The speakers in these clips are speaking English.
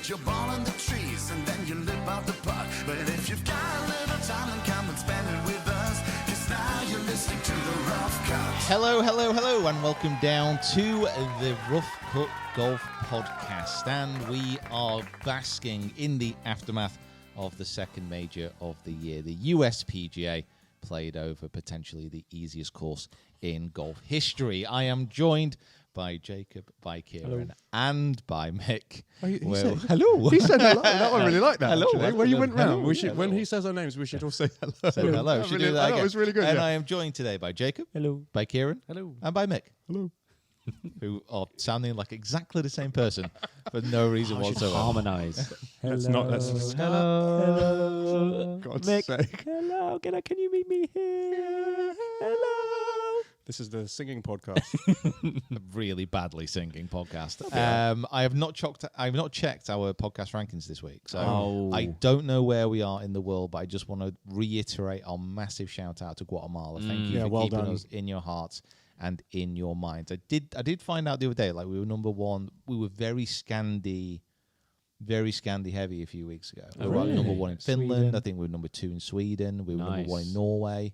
your ball in the trees and then you live out the park. But if you've got a little time, then come and spend it with us. 'Cause now you're listening to the Rough Cut. Hello, and welcome down to the Rough Cut Golf Podcast. And we are basking in the aftermath of the second major of the year, the US PGA, played over potentially the easiest course in golf history. I am joined by Jacob, by Kieran, and by Mick. Hello. He said hello. That I really like that. Hello. Actually. When you went round, Hello. when he says our names, we should all say hello. So hello. Should do that again. That was really good. And yeah. I am joined today by Jacob. Hello. By Kieran. Hello. And by Mick. Hello. Who are sounding like exactly the same person for no reason whatsoever. Harmonise. Let's not. Let's Hello. God's Mick. sake. Hello. Can you meet me here? Hello. This is the singing podcast. A really badly singing podcast. I have not checked our podcast rankings this week, so I don't know where we are in the world. But I just want to reiterate our massive shout out to Guatemala. Thank you for keeping us in your hearts and in your minds. I did find out the other day, like we were number one. We were very Scandi heavy a few weeks ago. We were number one in Finland. Sweden. I think we were number two in Sweden. We were number Nice. one in Norway.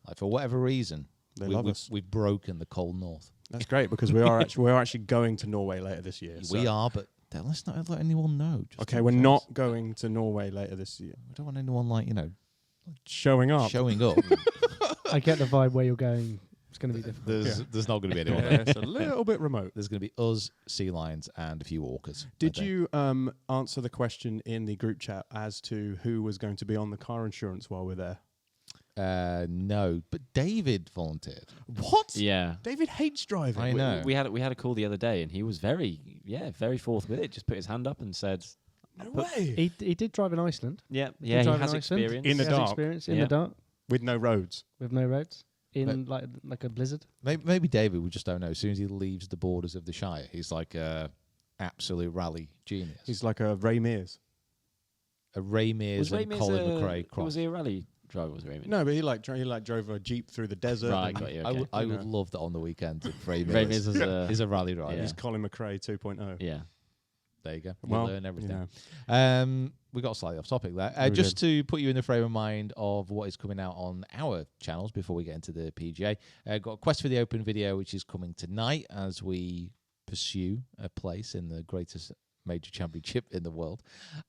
Like for whatever reason, Love us. we've broken the cold north. That's great because we're actually going to Norway later this year. We are, but let's not let anyone know. Just Okay, in we're case. not going to Norway later this year. We don't want anyone Showing up. showing up. I get the vibe where you're going. It's going to be difficult. There's not going to be anyone. Yeah, it's a little bit remote. There's going to be us, sea lions, and a few orcas. Did you answer the question in the group chat as to who was going to be on the car insurance while we're there? No, but David volunteered. What? Yeah. David hates driving. I know. We had a call the other day, and he was very forth with it. Just put his hand up and said, No way. He did drive in Iceland. "Yeah, He he has drove in Iceland. experience." In the He has dark. experience in Yeah. the dark With no roads. with no roads in like a blizzard. Maybe David, we just don't know. As soon as he leaves the borders of the Shire, he's like a absolute rally genius. He's like a Ray Mears. a Ray Mears and Colin McRae cross. Was he a rally driver? Was Ray Mears? No, but he drove a Jeep through the desert. Right, and got you. I Okay. would love that on the weekend. If Ray Ray Mears Mears is a rally driver. Yeah. He's Colin McRae 2.0. Yeah. There you go. You Well, learn everything. you We got slightly off topic there. We Just to put you in the frame of mind of what is coming out on our channels before we get into the PGA. Got a Quest for the Open video, which is coming tonight as we pursue a place in the greatest major championship in the world.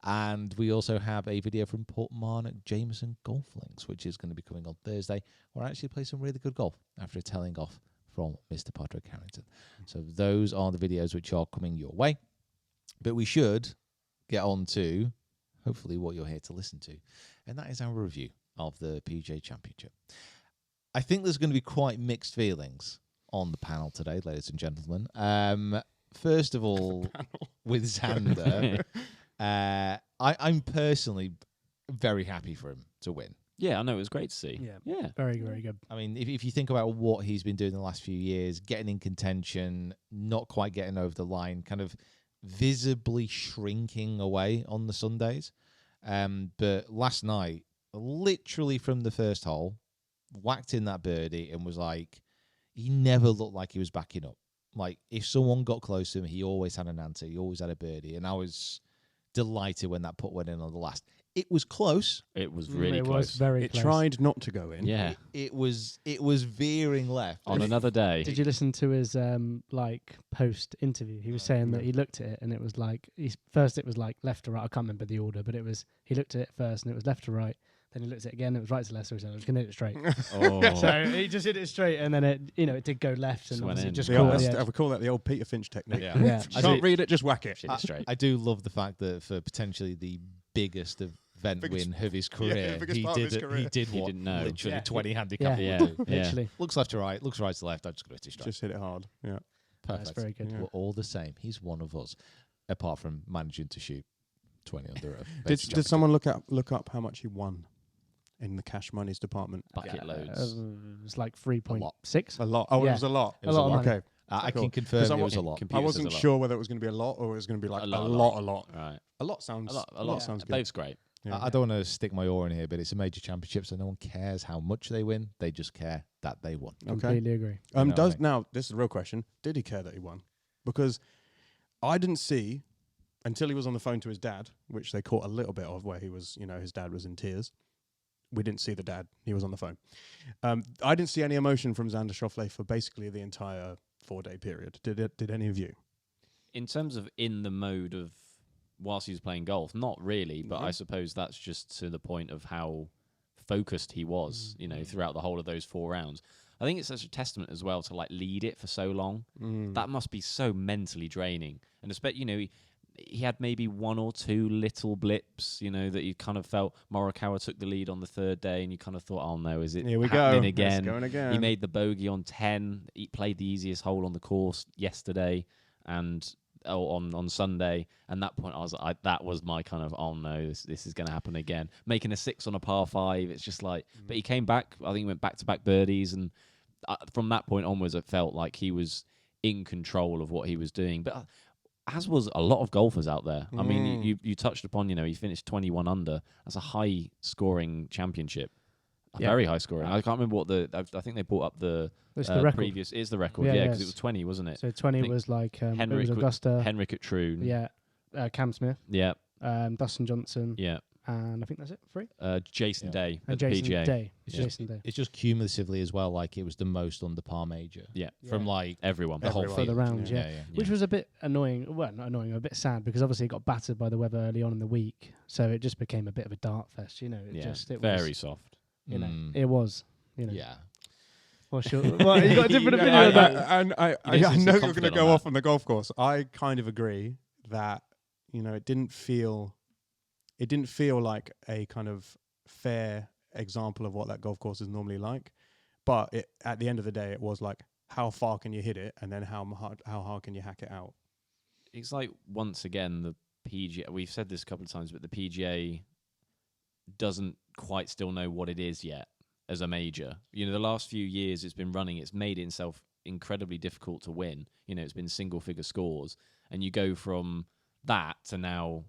And we also have a video from Portmarnock Jameson Golf Links, which is going to be coming on Thursday, where I actually play some really good golf after a telling off from Mr. Patrick Harrington. So those are the videos which are coming your way. But we should get on to, hopefully, what you're here to listen to. And that is our review of the PGA Championship. I think there's going to be quite mixed feelings on the panel today, ladies and gentlemen. First of all, with Xander, I'm personally very happy for him to win. Yeah, I know. It was great to see. Yeah. Very, very good. I mean, if you think about what he's been doing the last few years, getting in contention, not quite getting over the line, kind of visibly shrinking away on the Sundays. But last night, literally from the first hole, whacked in that birdie and was like, he never looked like he was backing up. Like, if someone got close to him, he always had an answer. He always had a birdie. And I was delighted when that putt went in on the last. It was close. It was really it close. was very It close. tried not to go in. Yeah. It was veering left. On another day. Did you listen to his post interview? He was saying that he looked at it and it was like first it was like left to right. I can't remember the order, but he looked at it first and it was left to right. Then he looked at it again. It was right to left. So he said, "I was going to hit it straight." Oh. So he just hit it straight, and then it did go left, and Just went obviously in. just The caught old, the edge. we call that the old Peter Finch technique. Yeah. Yeah. If you can't read it, just whack it. Shit it straight. I do love the fact that for potentially the biggest event win of his career, biggest he part of his did career. He did He what didn't know. literally Yeah. 20 handicap Yeah. would do. Yeah. Literally. Looks left to right, looks right to left. I'm just going to hit it straight. Just hit it hard. Yeah. Perfect. That's very good. Yeah. We're all the same. He's one of us, apart from managing to shoot 20 under. Did someone look up how much he won in the cash monies department? Bucket loads. It was like 3.6. A lot. Oh, Yeah. it was a lot. It was a lot. Okay. I Cool. can confirm 'Cause I it was a wasn't- lot. I Computer says wasn't a lot. sure whether it was going to be a lot or it was going to be like a lot. Right. A lot sounds. A lot. sounds good. Both's great. Yeah. I don't want to stick my oar in here, but it's a major championship, so no one cares how much they win. They just care that they won. Okay. Completely agree. You know what I mean? Now this is the real question. Did he care that he won? Because I didn't see until he was on the phone to his dad, which they caught a little bit of, where he was, his dad was in tears. We didn't see the dad. He was on the phone. I didn't see any emotion from Xander Schauffele for basically the entire 4-day period. Did any of you? In terms of in the mode of whilst he was playing golf, not really, but I suppose that's just to the point of how focused he was, throughout the whole of those 4 rounds. I think it's such a testament as well to lead it for so long. That must be so mentally draining. And especially, he had maybe 1 or 2 little blips, that you kind of felt Morikawa took the lead on the 3rd day and you kind of thought, oh no, is it happening again? It's going again. He made the bogey on 10. He played the easiest hole on the course yesterday and on Sunday. And that point, that was my kind of, oh no, this is going to happen again. Making a 6 on a par 5. It's just but he came back. I think he went back-to-back birdies. And from that point onwards, it felt like he was in control of what he was doing. But as was a lot of golfers out there. I mean, you touched upon, he finished 21 under. That's a high-scoring championship. Very high-scoring. I can't remember I think they brought up the previous. Is the record, because it was 20, wasn't it? So 20 was it was Augusta. Henrik at Troon. Yeah. Cam Smith. Yeah. Dustin Johnson. Yeah. And I think that's it. 3. Jason Day and at Jason the PGA. Day. It's it's just cumulatively as well. It was the most under par major. Yeah. From everyone, the whole for field. the round. Yeah. Which was a bit annoying. Well, not annoying, a bit sad because obviously it got battered by the weather early on in the week, so it just became a bit of a dart fest. It very soft. It was. Yeah. What's your? Well, you got a different opinion on that. And I know you're going to go off on the golf course. I kind of agree that it didn't feel like a kind of fair example of what that golf course is normally like. But at the end of the day, it was how far can you hit it, and then how hard can you hack it out? It's once again the PGA. We've said this a couple of times, but the PGA doesn't quite still know what it is yet as a major. The last few years it's been running, it's made itself incredibly difficult to win. It's been single-figure scores, and you go from that to now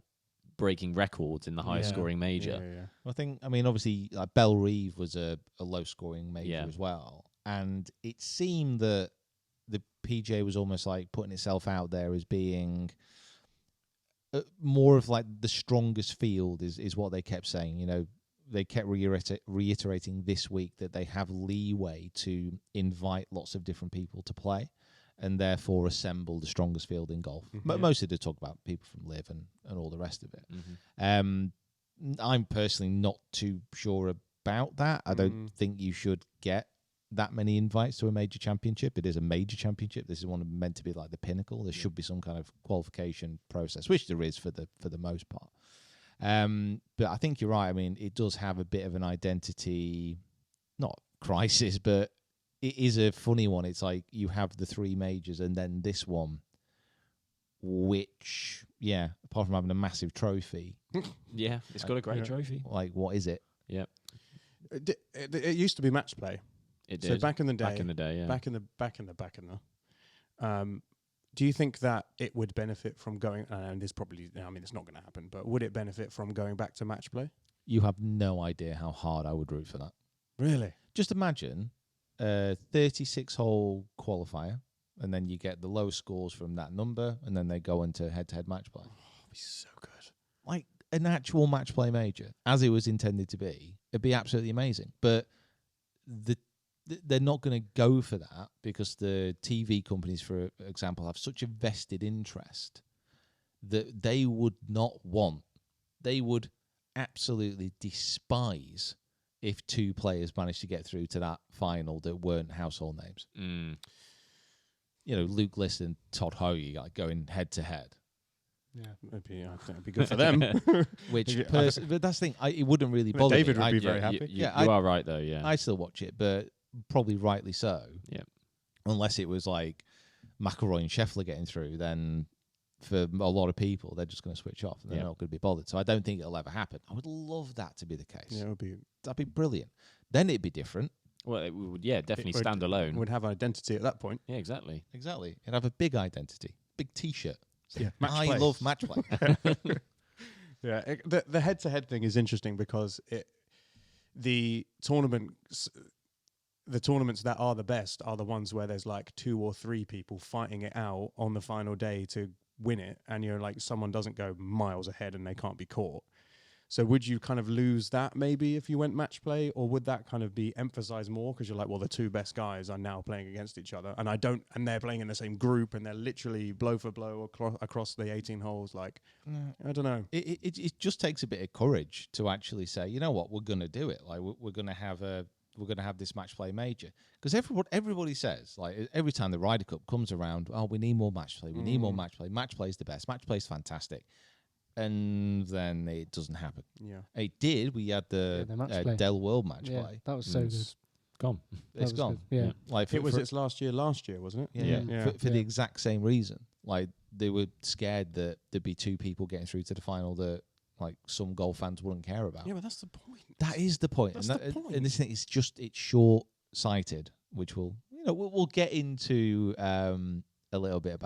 breaking records in the highest scoring major. Yeah. I think, obviously, Belle Reve was a low scoring major as well, and it seemed that the PGA was almost putting itself out there as being more of the strongest field is what they kept saying. They kept reiterating this week that they have leeway to invite lots of different people to play and therefore assemble the strongest field in golf. But mostly they talk about people from LIV and all the rest of it. I'm personally not too sure about that. I don't think you should get that many invites to a major championship. It is a major championship. This is one meant to be the pinnacle. There should be some kind of qualification process, which there is for the most part. But I think you're right. It does have a bit of an identity, not crisis, but it is a funny one. It's you have the 3 majors and then this one, which, apart from having a massive trophy. It's got a great trophy. What is it? Yeah. It used to be match play. It did. So back in the day. Do you think that it would benefit from going, and this probably, it's not going to happen, but would it benefit from going back to match play? You have no idea how hard I would root for that. Really? Just imagine a 36-hole qualifier, and then you get the low scores from that number, and then they go into head-to-head match play. Oh, it'd be so good. An actual match play major, as it was intended to be, it'd be absolutely amazing. But they're not going to go for that because the TV companies, for example, have such a vested interest that they would not want. They would absolutely despise if 2 players managed to get through to that final that weren't household names. Luke List and Todd Hogue going head to head. Yeah, I think it'd be good for them. But that's the thing. It wouldn't really bother David me. would be very happy. You are right, though, yeah. I still watch it, but probably rightly so. Yeah. Unless it was McIlroy and Scheffler getting through, then for a lot of people, they're just going to switch off and they're not going to be bothered. So I don't think it'll ever happen. I would love that to be the case. Yeah, that'd be brilliant. Then it'd be different. Well, it would, definitely stand alone. Would have identity at that point. Yeah, exactly. Exactly. It'd have a big identity, big T-shirt. I love match play. The head-to-head thing is interesting because the tournament the tournaments that are the best are the ones where there's like 2 or 3 people fighting it out on the final day to win it, and you're like, someone doesn't go miles ahead and they can't be caught. So would you kind of lose that maybe if you went match play, or would that kind of be emphasized more because you're like, well, the 2 best guys are now playing against each other, and they're playing in the same group, and they're literally blow for blow across the 18 holes. Like, I don't know. It just takes a bit of courage to actually say, you know what, we're going to do it. Like we're going to have this match play major, because everybody says, like, every time the Ryder Cup comes around, oh, we need more match play. We need more match play. Match play is the best. Match play is fantastic. And then it doesn't happen. Yeah, it did. We had the Dell World match play. That was so good. Gone. It's gone. Good. Yeah. Like it was its last year, wasn't it? Yeah. For the exact same reason. Like, they were scared that there'd be 2 people getting through to the final that, like, some golf fans wouldn't care about. Yeah, but that's the point. That is the point. That's the point. And this thing is just, it's short-sighted, which we'll get into a little bit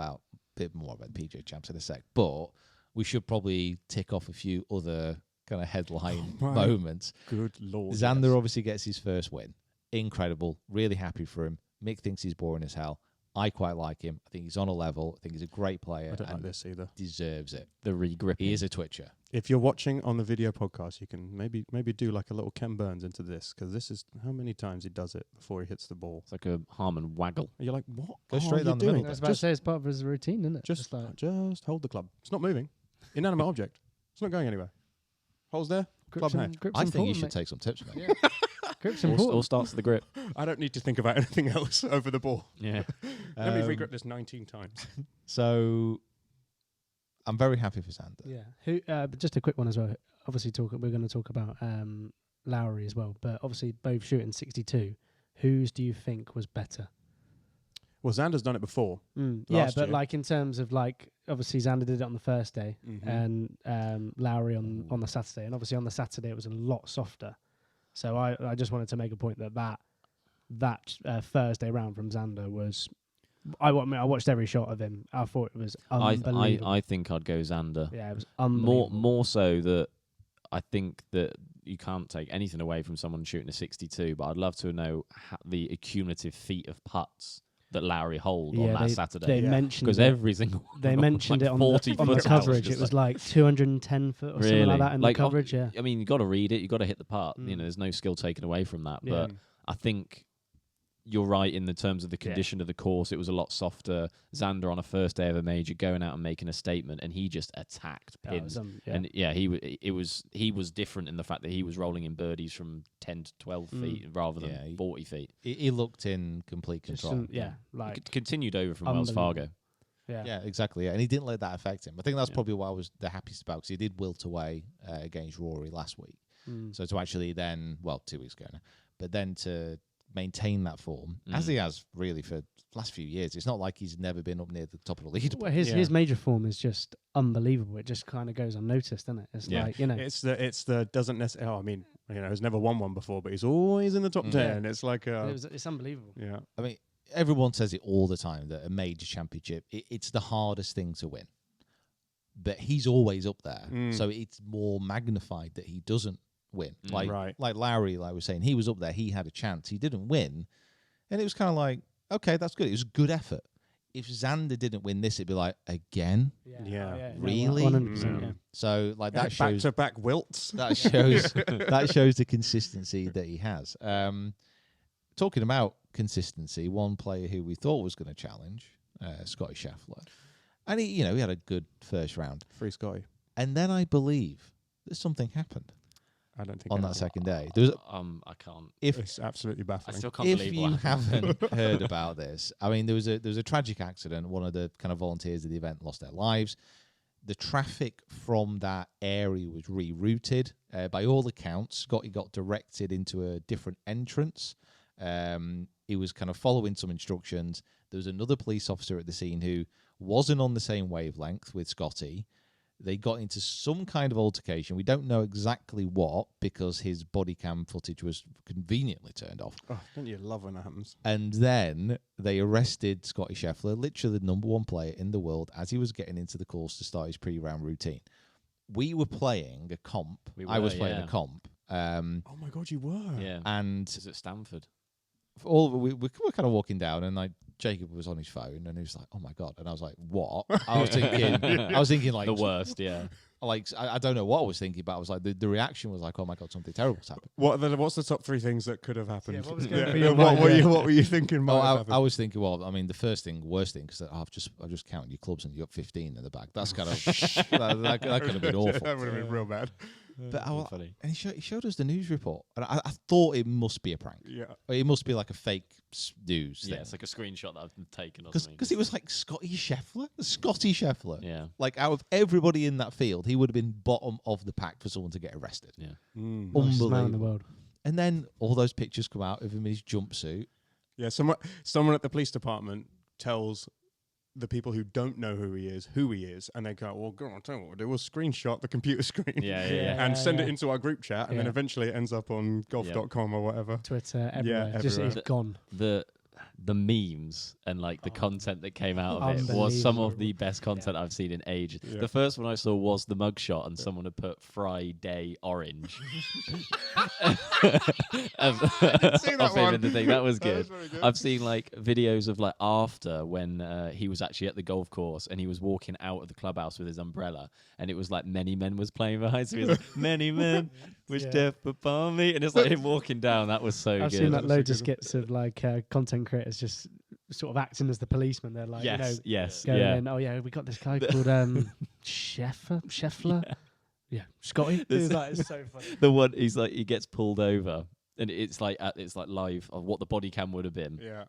more about the PGA Champs in a sec. But we should probably tick off a few other kind of headline moments. Good Lord. Xander obviously gets his first win. Incredible. Really happy for him. Mick thinks he's boring as hell. I quite like him. I think he's on a level. I think he's a great player. I don't like this either. Deserves it. The re-gripping. He is a twitcher. If you're watching on the video podcast, you can maybe do like a little Ken Burns into this, because this is how many times he does it before he hits the ball. It's like a Harmon waggle. And you're like, what? Go straight down the middle. I was about to say it's part of his routine, isn't it? Just hold the club. It's not moving. Inanimate object. It's not going anywhere. Holes there. Club hand. I think you should take some tips, mate. Yeah. Grip's important. All starts with the grip. I don't need to think about anything else over the ball. Yeah. Let me re-grip this 19 times. So I'm very happy for Xander. Yeah. But just a quick one as well. Obviously, we're going to talk about Lowry as well. But obviously, both shooting 62. Whose do you think was better? Well, Xander's done it before. Yeah, but year. like in terms of like, obviously Xander did it on the first day, and Lowry on the Saturday, and obviously on the Saturday it was a lot softer. So I just wanted to make a point that Thursday round from Xander was. I watched every shot of him. I thought it was unbelievable. I think I'd go Xander. Yeah, it was unbelievable. More so that I think that you can't take anything away from someone shooting a 62, but I'd love to know the accumulative feet of putts that Lowry hold on that Saturday. They mentioned because every single they mentioned like it on 40 the coverage. It was like 210 foot or something like that in the coverage. Yeah, I mean, you got to read it. You got to hit the putt. You know, there's no skill taken away from that. But I think you're right in the terms of the condition of the course. It was a lot softer. Xander on a first day of a major going out and making a statement, and he just attacked pins. And he was different in the fact that he was rolling in birdies from 10 to 12 feet rather than 40 feet. He looked in complete control. He continued over from Wells Fargo. Yeah, exactly. Yeah, and he didn't let that affect him. I think that's probably what I was the happiest about, because he did wilt away against Rory last week. So to actually then, 2 weeks ago now, but then to maintain that form as he has really for the last few years. It's not like he's never been up near the top of the leaderboard. Well, his major form is just unbelievable. It just kind of goes unnoticed, doesn't it? It's like, you know, it's the doesn't necessarily. Oh, I mean, you know, he's never won one before, but he's always in the top 10. It's like it's unbelievable. Yeah, I mean, everyone says it all the time that a major championship it's the hardest thing to win, but he's always up there, so it's more magnified that he doesn't win. Like Lowry, like I was saying, he was up there, he had a chance, he didn't win, and it was kind of like, okay, that's good. It was a good effort. If Xander didn't win this, it'd be like, again? Really? 100%, So like that shows back-to-back wilts. That shows the consistency that he has. Talking about consistency, one player who we thought was going to challenge, Scottie Scheffler, and he had a good first round. Free Scottie. And then I believe that something happened. I don't think on that second day. There was I can't. It's absolutely baffling. I still can't if believe you haven't heard about this, I mean, there was a tragic accident. One of the kind of volunteers of the event lost their lives. The traffic from that area was rerouted. By all accounts, Scottie got directed into a different entrance. He was kind of following some instructions. There was another police officer at the scene who wasn't on the same wavelength with Scottie. They got into some kind of altercation. We don't know exactly what, because his body cam footage was conveniently turned off. Oh, don't you love when that happens? And then they arrested Scottie Scheffler, literally the number one player in the world, as he was getting into the course to start his pre-round routine. We were playing a comp. I was playing a comp. Oh my God, you were? Yeah. And is it Stanford? we were kind of walking down, and like Jacob was on his phone, and he was like, "Oh my god!" And I was like, "What?" I was thinking like The worst, yeah. Like I don't know what I was thinking, but I was like the reaction was like, "Oh my god, something terrible's happened." What's the top 3 things that could have happened? Yeah, what was going through your mind? What were you thinking? Might have happened? I was thinking, well, I mean, the worst thing, because I've just counted your clubs and you got 15 in the bag. That's kind of that could have been awful. That would have been real bad. But Funny. and he showed us the news report, and I thought it must be a prank. Yeah. Or it must be like a fake news Yeah, thing. it's like a screenshot that I've taken or something. Because it was like Scottie Scheffler. Yeah. Like out of everybody in that field, he would have been bottom of the pack for someone to get arrested. Yeah. Nicest man in the world. And then all those pictures come out of him in his jumpsuit. Yeah, someone at the police department tells the people who don't know who he is, and they go, "Well, go on, tell me what we'll do. We'll screenshot the computer screen, Yeah. and send it into our group chat, and then Yeah. eventually it ends up on golf.com or whatever." Twitter, everywhere. Just everywhere. it's gone. The memes and like the content that came out of it was some of the best content I've seen in ages. Yeah. The first one I saw was the mugshot, and someone had put Friday Orange of him in the thing. That was good. very good. I've seen like videos of like after when he was actually at the golf course and he was walking out of the clubhouse with his umbrella, and it was like Many Men was playing behind, so he was like, "Many men wish death upon me," and it's like him walking down. That was so I've good. seen like loads of skits of like content creators just sort of acting as the policeman. They're like, yes, going yeah. in, "Oh yeah, we got this guy called Scheffler. Yeah, Scottie." It's so funny. The one he's like he gets pulled over, and it's like live of what the body cam would have been, Yeah.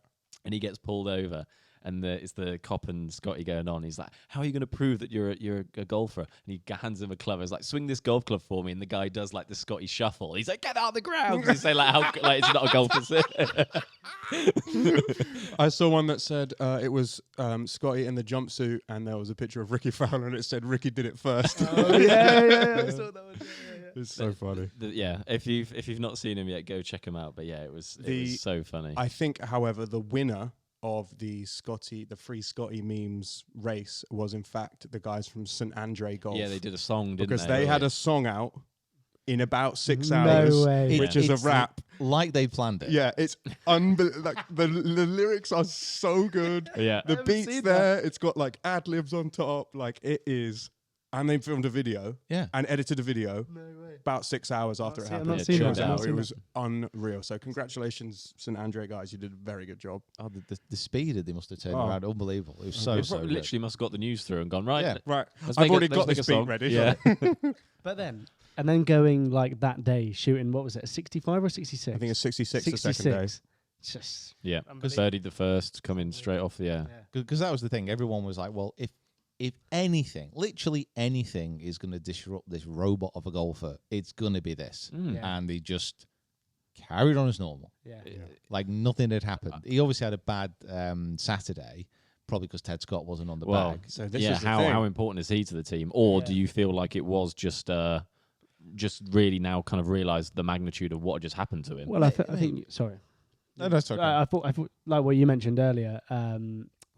and he gets pulled over, and it's the cop and Scotty going on. He's like, "How are you going to prove that you're a golfer?" And he hands him a club. He's like, "Swing this golf club for me." And the guy does like the Scotty shuffle. He's like, "Get out of the ground!" He's saying like, "How like it's not a golfer." I saw one that said it was Scotty in the jumpsuit, and there was a picture of Ricky Fowler, and it said Ricky did it first. yeah. I saw that one. It's so funny. Yeah, if you've not seen him yet, go check him out. But yeah, it was so funny. I think, however, the winner of the free Scotty memes race was in fact the guys from St Andre Golf. Yeah, they did a song, didn't because they? they had a song out in about 6 No hours, way. which is a It's rap. Like they planned it. Yeah, it's unbelievable. Like the lyrics are so good. Yeah. The haven't beats seen there. It's got like ad libs on top. Like it is. And they filmed a video. Yeah. And edited a video No way. about 6 hours after it I've happened. not Yeah, seen chilled that. out. I've not It seen was that. unreal. So congratulations, St Andre guys. You did a very good job. Oh, the speed that they must have turned Oh. around, unbelievable. It was They so good. literally must have got the news through and gone right. Yeah. Right. Let's I've make already let's got make this a beat song. ready. Yeah. But then going like that day shooting, what was it, 65 or 66? I think it's 66 the second day. It's just Yeah, Unbelievable. birdied the first, coming straight off the air. Because that was the thing. Everyone was like, well, if anything, literally anything is going to disrupt this robot of a golfer, it's going to be this. Yeah. And he just carried on as normal. Yeah. Like nothing had happened. He obviously had a bad Saturday, probably because Ted Scott wasn't on the Well, bag. So this yeah, is the how thing. how important is he to the team, or do Yeah. you feel like it was just really now kind of realised the magnitude of what had just happened to him? Well, I think. Sorry. No, that's okay. I thought like what you mentioned earlier,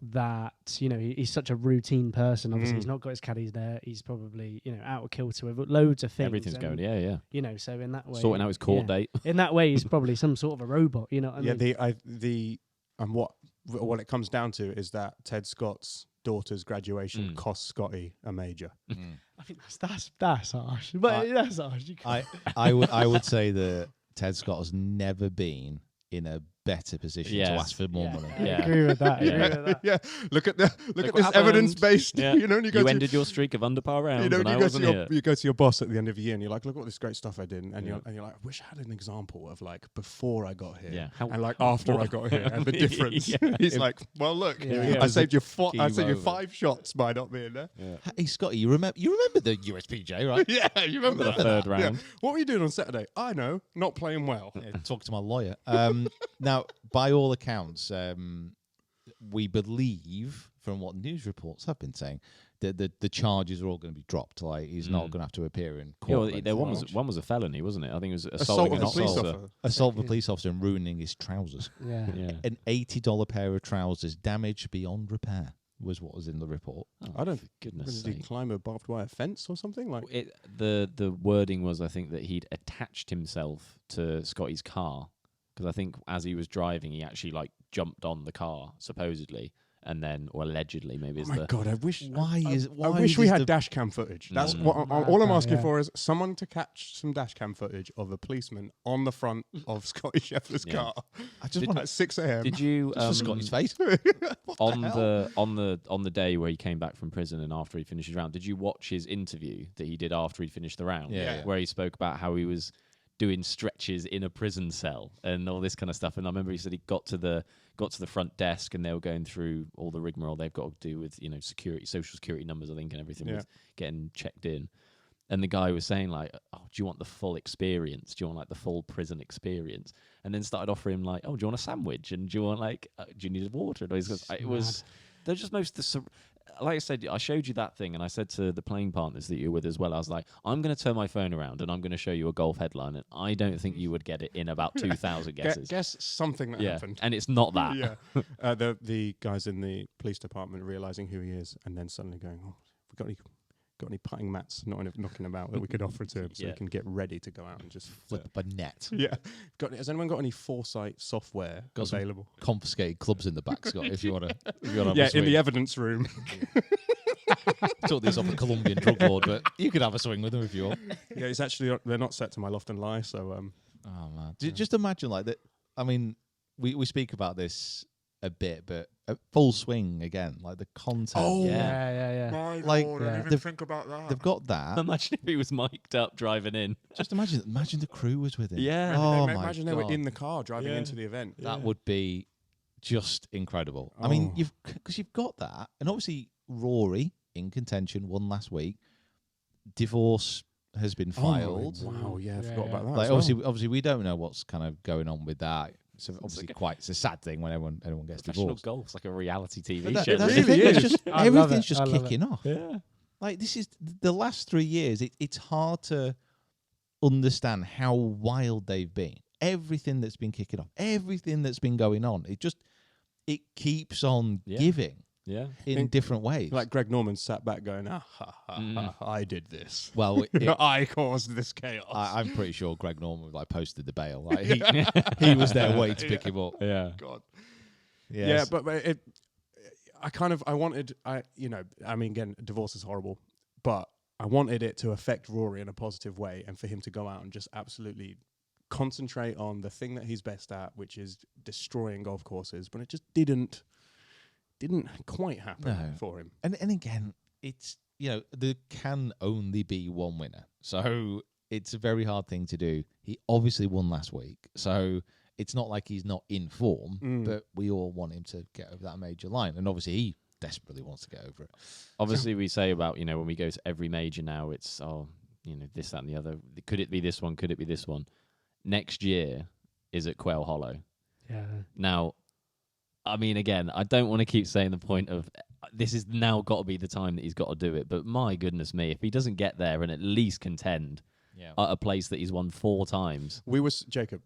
that he's such a routine person. Obviously, he's not got his caddies there. He's probably out of kilter with loads of things. Everything's and, going, yeah. So in that way, Sorting out his court yeah. date. In that way, he's probably some sort of a robot. You know what I mean? And what it comes down to is that Ted Scott's daughter's graduation cost Scotty a major. I think that's harsh. But that's harsh. You can't. I would say that Ted Scott has never been in a better position to Yes. ask for more money. I Yeah. agree with that. I Yeah. agree with that. Yeah, look at this what happened. evidence-based. Yeah. You know, and You ended your streak of under par rounds, and I wasn't here. you go to your boss at the end of the year, and you're like, "Look at all this great stuff I did," and you're like, "I wish I had an example of like before I got here, Yeah. How- and like after I got here, and the difference." Yeah. He's like, "Well, look, Yeah. I saved you I saved you over. 5 shots by not being there." Hey, Scotty, you remember the USPJ, right? Yeah, you remember The that? third Yeah. round. What were you doing on Saturday? I know, not playing well. Yeah, talk to my lawyer. Now, by all accounts, we believe, from what news reports have been saying, that the charges are all going to be dropped. Like he's not going to have to appear in Yeah, court. well, there one was a felony, wasn't it? I think it was Assault assaulting of an a police officer. officer. assault of a police officer and ruining his trousers. Yeah. Yeah. An $80 pair of trousers damaged beyond repair was what was in the report. I don't. Goodness Did he sake. climb a barbed wire fence or something? Like, The wording was, I think, that he'd attached himself to Scotty's car because I think as he was driving, he actually like jumped on the car supposedly, and then or allegedly maybe. Oh my God! I wish. Why I is we this had the- dash cam footage. That's Mm. what all I'm Mad, asking yeah. for is someone to catch some dash cam footage of a policeman on the front of Scottie Scheffler's Yeah. car I just want at 6 a.m. Did you just for Scotty's face. on the day where he came back from prison and after he finished his round? Did you watch his interview that he did after he finished the round? Yeah. Where he spoke about how he was doing stretches in a prison cell and all this kind of stuff. And I remember he said he got to the front desk and they were going through all the rigmarole they've got to do with security, social security numbers, I think, and everything with getting checked in. And the guy was saying like, "Oh, do you want the full experience? Do you want like the full prison experience?" And then started offering him like, "Oh, do you want a sandwich? And do you want like, do you need water?" And all these guys, it was they're just like I said, I showed you that thing, and I said to the playing partners that you're with as well, I was like, I'm going to turn my phone around and I'm going to show you a golf headline, and I don't think you would get it in about 2,000 guesses. Guess something that happened. And it's not that. Yeah. The guys in the police department realizing who he is, and then suddenly going, "Oh, we got any putting mats knocking about that we could offer to him so he can get ready to go out and just Flip up a net. Yeah. Has anyone got any Foresight software available? Confiscated clubs in the back, Scott, if you want to. Yeah, in the evidence room. Took these off a Colombian drug lord, but you could have a swing with them if you want. Yeah, it's actually they're not set to my loft and lie, so Oh man, just imagine like that. I mean, we speak about this a bit, but at full swing again, like the content. Oh, Yeah. my Like, Lord, I yeah. didn't even think about that. They've got that. Imagine if he was mic'd up driving in. Just imagine the crew was with him. Yeah. Oh Imagine my imagine God. they were in the car driving into the event. That would be just incredible. I mean, because you've got that, and obviously Rory in contention won last week. Divorce has been filed. Wow, yeah, I forgot yeah. about that. Like as well. obviously, we don't know what's kind of going on with that. It's obviously it's a sad thing when anyone gets Professional divorced. golf's like a reality TV But show. that's the really thing. It's is. just I love everything's it. just I love kicking off. Yeah. Like this is the last 3 years. It's hard to understand how wild they've been. Everything that's been kicking off, everything that's been going on. It keeps on giving Yeah. in different ways. Like Greg Norman sat back going, I did this. well, I caused this chaos. I'm pretty sure Greg Norman posted the bail. Like he was there waiting to pick him up. Yeah. God. Yes. Yeah, but I mean, again, divorce is horrible, but I wanted it to affect Rory in a positive way and for him to go out and just absolutely concentrate on the thing that he's best at, which is destroying golf courses. But it just didn't quite happen for him. And again, it's there can only be one winner, so it's a very hard thing to do. He obviously won last week, so it's not like he's not in form, but we all want him to get over that major line, and obviously he desperately wants to get over it. Obviously, we say about, when we go to every major now, it's, this, that, and the other. Could it be this one? Could it be this one? Next year is at Quail Hollow. Yeah. Now, I mean, again, I don't want to keep saying the point of this is now got to be the time that he's got to do it. But my goodness me, if he doesn't get there and at least contend at a place that he's won 4 times. Jacob,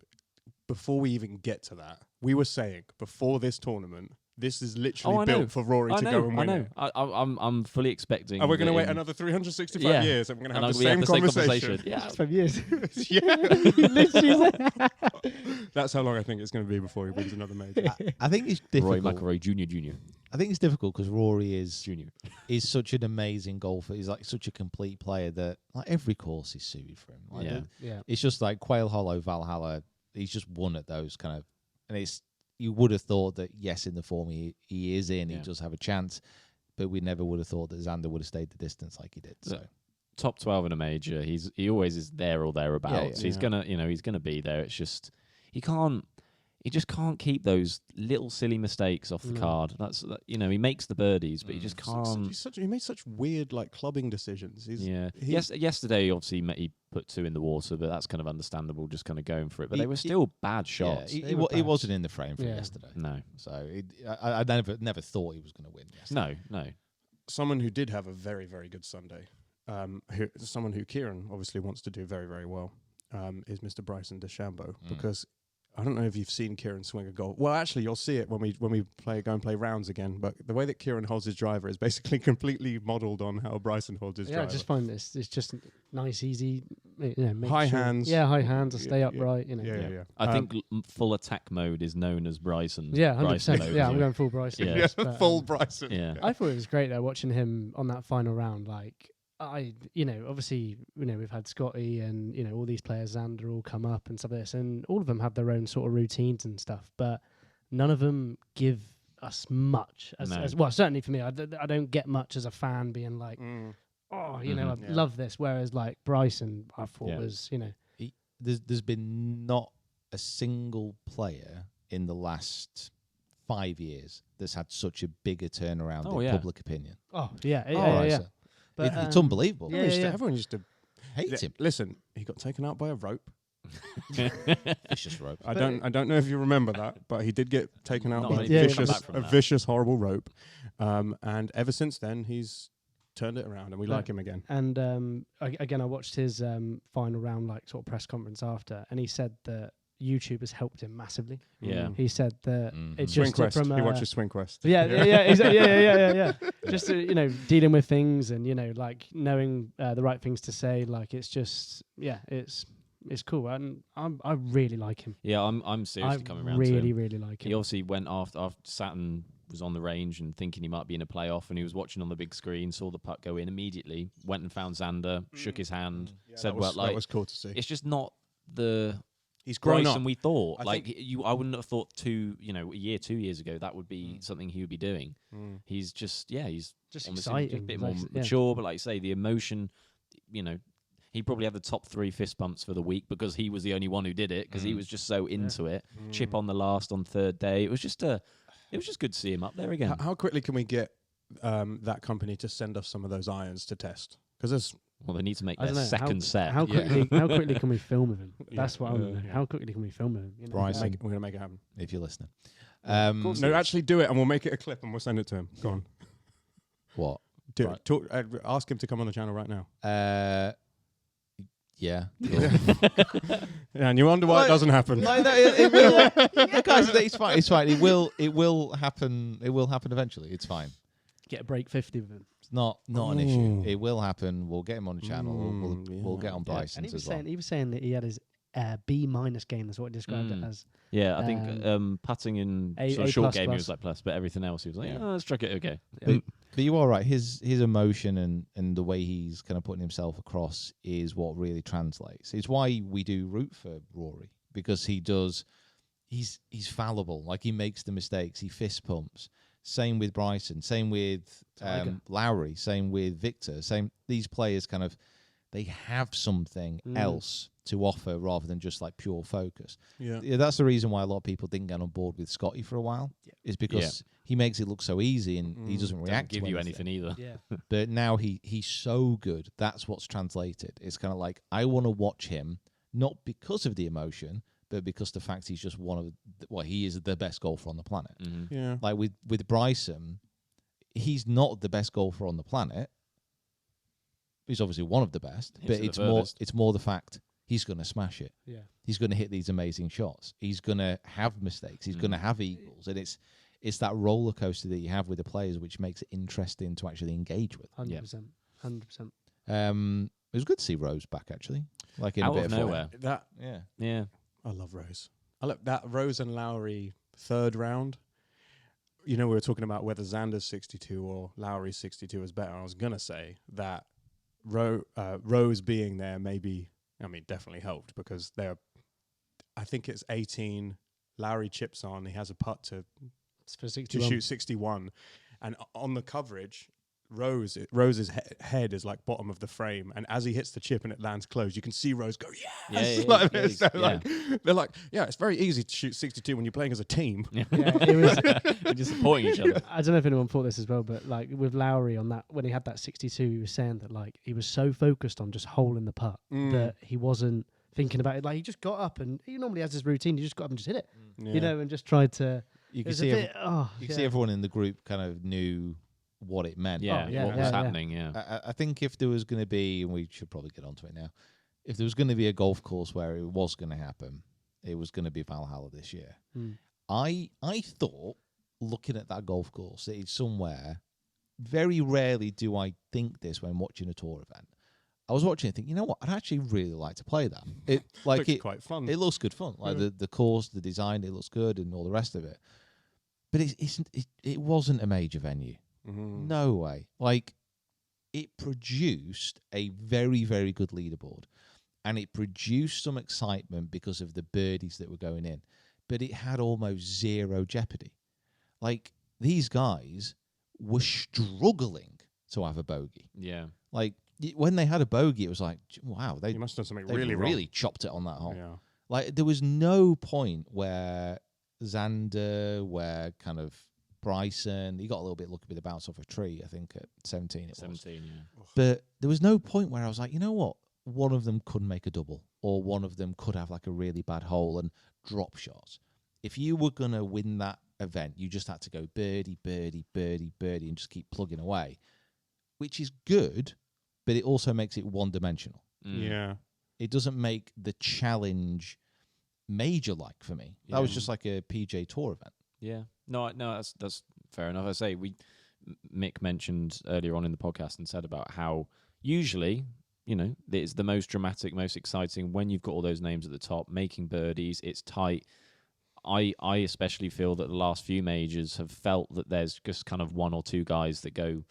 before we even get to that, we were saying before this tournament, this is literally built for Rory to go and win it. I'm fully expecting. Are we going to wait another 365 years and we're going to have the same conversation? Yeah. 5 years. Yeah. That's how long I think it's going to be before he wins another major. I think it's difficult. Rory McIlroy Jr. I think it's difficult because Rory is such an amazing golfer. He's like such a complete player that like every course is suited for him. Like it's just like Quail Hollow, Valhalla. He's just won at those kind of, and you would have thought that yes, in the form he is in, he does have a chance, but we never would have thought that Xander would have stayed the distance like he did. So top 12 in a major, he always is there or thereabouts. He's gonna be there. It's just he just can't keep those little silly mistakes off the card. He makes the birdies, but he just can't. He made such weird clubbing decisions. Yesterday, obviously, he put 2 in the water, but that's kind of understandable, just kind of going for it. But they were still bad shots. He wasn't in the frame for yesterday. No. So I never thought he was going to win yesterday. No. Someone who did have a very, very good Sunday, someone who Kieran obviously wants to do very, very well, is Mr. Bryson DeChambeau, because I don't know if you've seen Kieran swing a golf. Well, actually, you'll see it when we go and play rounds again. But the way that Kieran holds his driver is basically completely modelled on how Bryson holds his driver. I just find it's just nice, easy. Make high sure, hands. Yeah, high hands. To stay upright. Yeah. I think full attack mode is known as Bryson. Yeah, 100%. Bryson mode, Yeah, I'm going full Bryson. Yeah, but, full Bryson. Yeah. I thought it was great though watching him on that final round. Like obviously, we've had Scottie and all these players, Xander, all come up and stuff like this, and all of them have their own sort of routines and stuff, but none of them give us much. As well, certainly for me, I don't get much as a fan being like, I love this. Whereas like Bryson, I thought was there's been not a single player in the last 5 years that's had such a bigger turnaround in public opinion. Oh yeah. But it's unbelievable. Everyone used to hate him. Listen, he got taken out by a rope. Vicious rope. I don't know if you remember that, but he did get taken out by a vicious, horrible rope. And ever since then, he's turned it around, and we like him again. And again, I watched his final round, like sort of press conference after, and he said that YouTube has helped him massively. Yeah. He said that it's Swing just Quest. from He watches Swing Quest. Exactly. Yeah. Just dealing with things and like knowing the right things to say. Like it's just it's cool, and I really like him. Yeah, I'm seriously coming around. Really, to him. really like him. He obviously went after Saturn was on the range and thinking he might be in a playoff, and he was watching on the big screen, saw the putt go in immediately, went and found Xander, shook his hand, said, that was cool to see. It's just not the He's grown Bryson up. we thought. I I wouldn't have thought a year, 2 years ago that would be something he would be doing. He's just he's just exciting, a bit more like, mature, but like you say, the emotion, he probably had the top 3 fist bumps for the week because he was the only one who did it because he was just so into it. Chip on the last on third day. It was just good to see him up there again. How quickly can we get that company to send us some of those irons to test? Because they need to make their second set. How quickly can we film with him? That's what I want to know. How quickly can we film with him? Bryson, we're going to make it happen. if you're listening. No, actually do it, and we'll make it a clip, and we'll send it to him. Go on. What? Do it. Talk, ask him to come on the channel right now. Yeah. Yeah, and you wonder why it doesn't happen. No, it will. Guys, it's fine. It's fine. It will happen. It will happen eventually. It's fine. Get a break 50 with him. It's not an issue. It will happen. We'll get him on the channel. We'll get on Bryson's and as well. He was saying that he had his B- game. That's what he described it as. Yeah, I think putting in A short plus game plus. he was like plus, but everything else he was like, let's chuck it. Okay. But you are right. His emotion and the way he's kind of putting himself across is what really translates. It's why we do root for Rory, because he does. He's fallible. Like, he makes the mistakes. He fist pumps. Same with Bryson. Same with Lowry. Same with Victor. These players kind of, they have something else to offer rather than just like pure focus. Yeah, that's the reason why a lot of people didn't get on board with Scottie for a while. Is because he makes it look so easy and he doesn't react. Doesn't give you anything either. Yeah. But now he's so good. That's what's translated. It's kind of like, I want to watch him not because of the emotion, but because the fact he's just he is the best golfer on the planet. Mm-hmm. Yeah. Like with Bryson, he's not the best golfer on the planet. He's obviously one of the best, but it's more the fact he's going to smash it. Yeah. He's going to hit these amazing shots. He's going to have mistakes. He's going to have eagles, and it's that roller coaster that you have with the players, which makes it interesting to actually engage with. 100%. 100%. It was good to see Rose back, actually. Like, in Out a bit of of nowhere. Yeah. I love Rose. I love that Rose and Lowry third round. We were talking about whether Xander's 62 or Lowry's 62 is better. I was gonna say that Rose being there definitely helped, because I think it's 18. Lowry chips on. He has a putt to shoot 61, and on the coverage, Rose's head is like bottom of the frame, and as he hits the chip and it lands close, you can see Rose go, they're like, it's very easy to shoot 62 when you're playing as a team. Yeah, it was. We're just supporting each other. I don't know if anyone thought this as well, but like with Lowry on that, when he had that 62, he was saying that like he was so focused on just holding the putt that he wasn't thinking about it. Like, he just got up, and he normally has his routine. He just got up and just hit it, and just tried to. You can see see everyone in the group kind of knew what it meant. What was happening. Yeah. I think if there was going to be, and we should probably get onto it now, if there was going to be a golf course where it was going to happen, it was going to be Valhalla this year. Mm. I thought, looking at that golf course, that it's somewhere. Very rarely do I think this when watching a tour event. I was watching it, thinking, you know what? I'd actually really like to play that. It looks quite fun. It looks good fun. Like the course, the design, it looks good, and all the rest of it. But it wasn't a major venue. Mm-hmm. No way. Like, it produced a very, very good leaderboard, and it produced some excitement because of the birdies that were going in. But it had almost zero jeopardy. Like, these guys were struggling to have a bogey. Yeah. Like, when they had a bogey, it was like, wow, You must have done something they really really wrong. chopped it on that hole. Yeah. Like, there was no point where Xander, where kind of Bryson, he got a little bit lucky with a bounce off a tree, I think, at 17 it 17, yeah. But there was no point where I was like, you know what? One of them could make a double, or one of them could have like a really bad hole and drop shots. If you were going to win that event, you just had to go birdie, birdie, birdie, birdie, and just keep plugging away, which is good, but it also makes it one-dimensional. Yeah. It doesn't make the challenge major-like for me. That was just like a PGA Tour event. Yeah. No, that's fair enough. I say Mick mentioned earlier on in the podcast and said about how usually, you know, it's the most dramatic, most exciting when you've got all those names at the top, making birdies, it's tight. I especially feel that the last few majors have felt that there's just kind of one or two guys that go,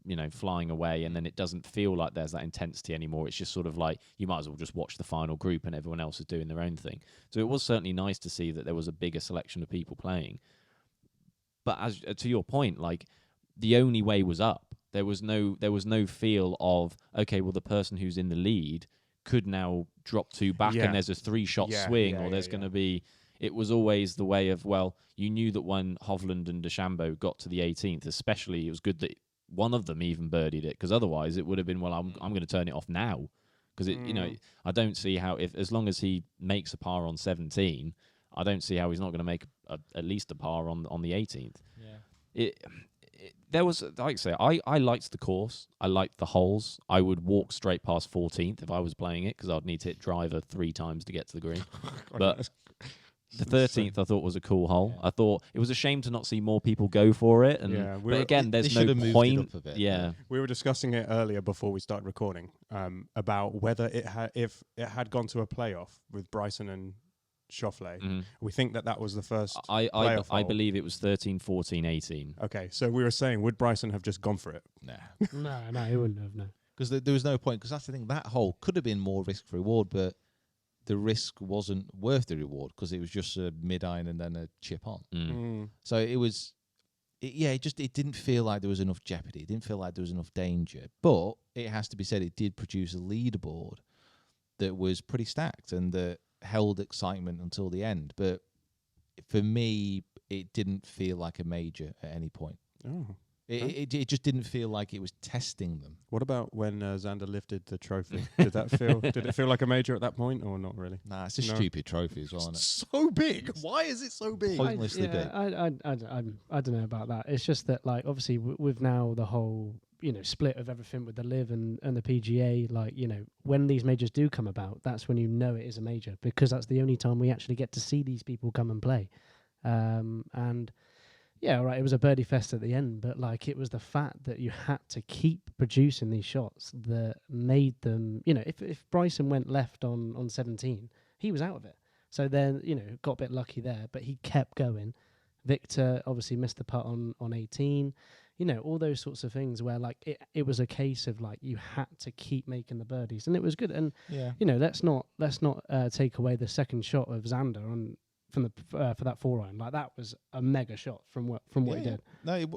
you know, flying away, and then it doesn't feel like there's that intensity anymore. It's just sort of like you might as well just watch the final group and everyone else is doing their own thing. So it was certainly nice to see that there was a bigger selection of people playing. But as to your point, like, the only way was up. There was no feel of, okay, well, the person who's in the lead could now drop two back and there's a 3-shot swing, or there's going to be. It was always the way of, well, you knew that when Hovland and DeChambeau got to the 18th, especially, it was good that one of them even birdied it, because otherwise it would have been, well, I'm going to turn it off now, because you know, I don't see how, if as long as he makes a par on 17, I don't see how he's not going to make at least a par on the 18th. Yeah. There was, like I say, I liked the course. I liked the holes. I would walk straight past 14th if I was playing it, because I'd need to hit driver 3 times to get to the green. But the 13th I thought was a cool hole. I thought it was a shame to not see more people go for it. And but again, there's no point. Yeah, we were discussing it earlier before we started recording about whether if it had gone to a playoff with Bryson and Schauffele. We think that was the first playoff I hole. believe it was 13, 14, 18. Okay, so we were saying, would Bryson have just gone for it? Nah. No, he wouldn't have. No, because there was no point. Because that's the thing. That hole could have been more risk for reward, but the risk wasn't worth the reward because it was just a mid-iron and then a chip on. So it was, it didn't feel like there was enough jeopardy. It didn't feel like there was enough danger. But it has to be said, it did produce a leaderboard that was pretty stacked and that held excitement until the end. But for me, it didn't feel like a major at any point. Oh. It just didn't feel like it was testing them. What about when Xander lifted the trophy? Did it feel like a major at that point, or not really? Nah, it's a stupid trophy as well, isn't it? So big. Why is it so big? Pointlessly big. I don't know about that. It's just that, like, obviously with now the whole, you know, split of everything with the Live and the PGA, like, you know, when these majors do come about, that's when you know it is a major, because that's the only time we actually get to see these people come and play. And yeah, right, it was a birdie fest at the end, but like, it was the fact that you had to keep producing these shots that made them, you know, if Bryson went left on 17, he was out of it. So then, you know, got a bit lucky there, but he kept going. Victor obviously missed the putt on 18. You know, all those sorts of things where, like, it was a case of, like, you had to keep making the birdies, and it was good. And you know, let's not take away the second shot of Xander from the for that 4-iron. Like, that was a mega shot from what he did. No, it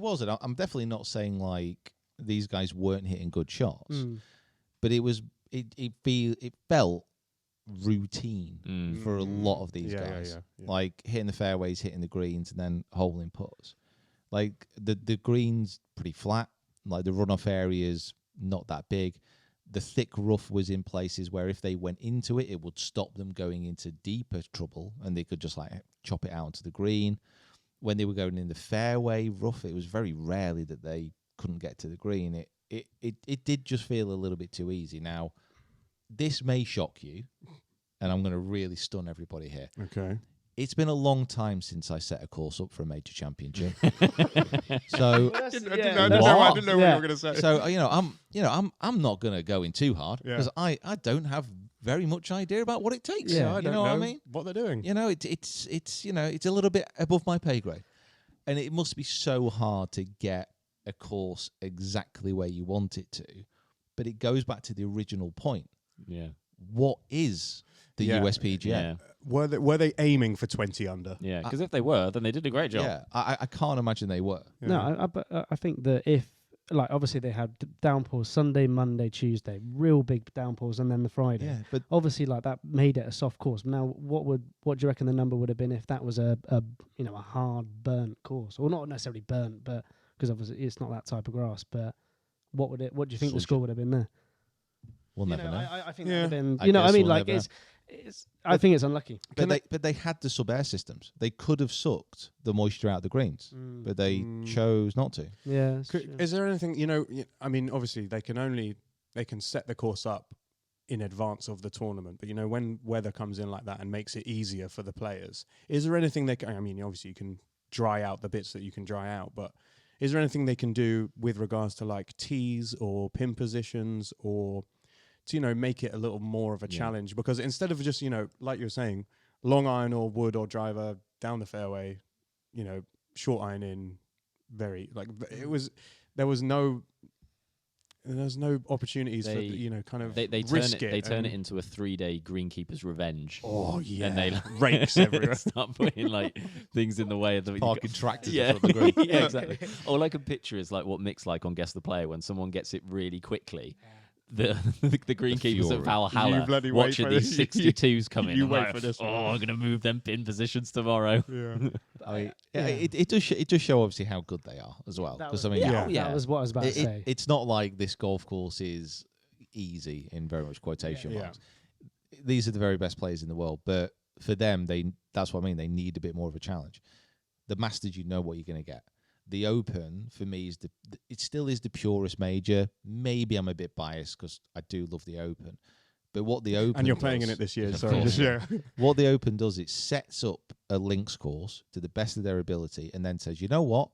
wasn't. I'm definitely not saying like these guys weren't hitting good shots, but it felt routine for a lot of these guys. Yeah. Like hitting the fairways, hitting the greens, and then holing putts. Like the greens pretty flat. Like the runoff areas not that big. The thick rough was in places where if they went into it, it would stop them going into deeper trouble, and they could just like chop it out onto the green. When they were going in the fairway rough, it was very rarely that they couldn't get to the green. It did just feel a little bit too easy. Now, this may shock you, and I'm going to really stun everybody here. Okay. It's been a long time since I set a course up for a major championship. So I didn't know What? what you Yeah. were going to say. So I'm not going to go in too hard Yeah. because I don't have very much idea about what it takes. Yeah, I you don't know what I mean. what they're doing. You know, it's it's a little bit above my pay grade, and it must be so hard to get a course exactly where you want it to. But it goes back to the original point. Yeah. What is the Yeah. USPGA? Yeah. Were they aiming for 20 under? Yeah. Because if they were, then they did a great job. Yeah, I can't imagine they were. Yeah. No, but I think that if, like, obviously they had downpours Sunday, Monday, Tuesday, real big downpours, and then the Friday. Yeah, but Obviously, like, that made it a soft course. Now, what do you reckon the number would have been if that was a hard burnt course, or not necessarily burnt, but because obviously it's not that type of grass. But what do you think the Sludgy. score would have been there? we'll never know. I think Yeah. that would have been. I You know, what I guess mean, we'll like never it's. I think it's unlucky. But they had the sub air systems. They could have sucked the moisture out of the greens, but they chose not to. Yeah. Is there anything, I mean, obviously they can set the course up in advance of the tournament, but when weather comes in like that and makes it easier for the players, is there anything I mean, obviously you can dry out the bits that you can dry out, but is there anything they can do with regards to like tees or pin positions or to, make it a little more of a challenge? Because instead of just, like you were saying, long iron or wood or driver down the fairway, short iron in there was no opportunities for kind of They risk turn it. They turn and- it into a 3-day greenkeeper's revenge. Oh yeah, And they rakes everywhere. start putting like things in the way of the Parking tractors in Yeah, front of the green. yeah, exactly. Or like a picture is like what Mick's like on Guess the Player when someone gets it really quickly. The greenkeepers fury. at Valhalla You bloody wait watching for these this. 62s come in. You and wait like, for this one. Oh, I'm gonna move them pin positions tomorrow. Yeah. I mean, it does show obviously how good they are as well. That Because was- I mean, Yeah. Yeah. That was what I was about to say. it's not like this golf course is easy in very much quotation Yeah. marks. These are the very best players in the world, but for them, that's what I mean. They need a bit more of a challenge. The Masters, you know what you're going to get. The Open for me is it still is the purest major. Maybe I'm a bit biased because I do love the Open, but what the Open And you're playing in does- it this year, Of sorry. course. Yeah. What the Open does, it sets up a links course to the best of their ability, and then says, you know what,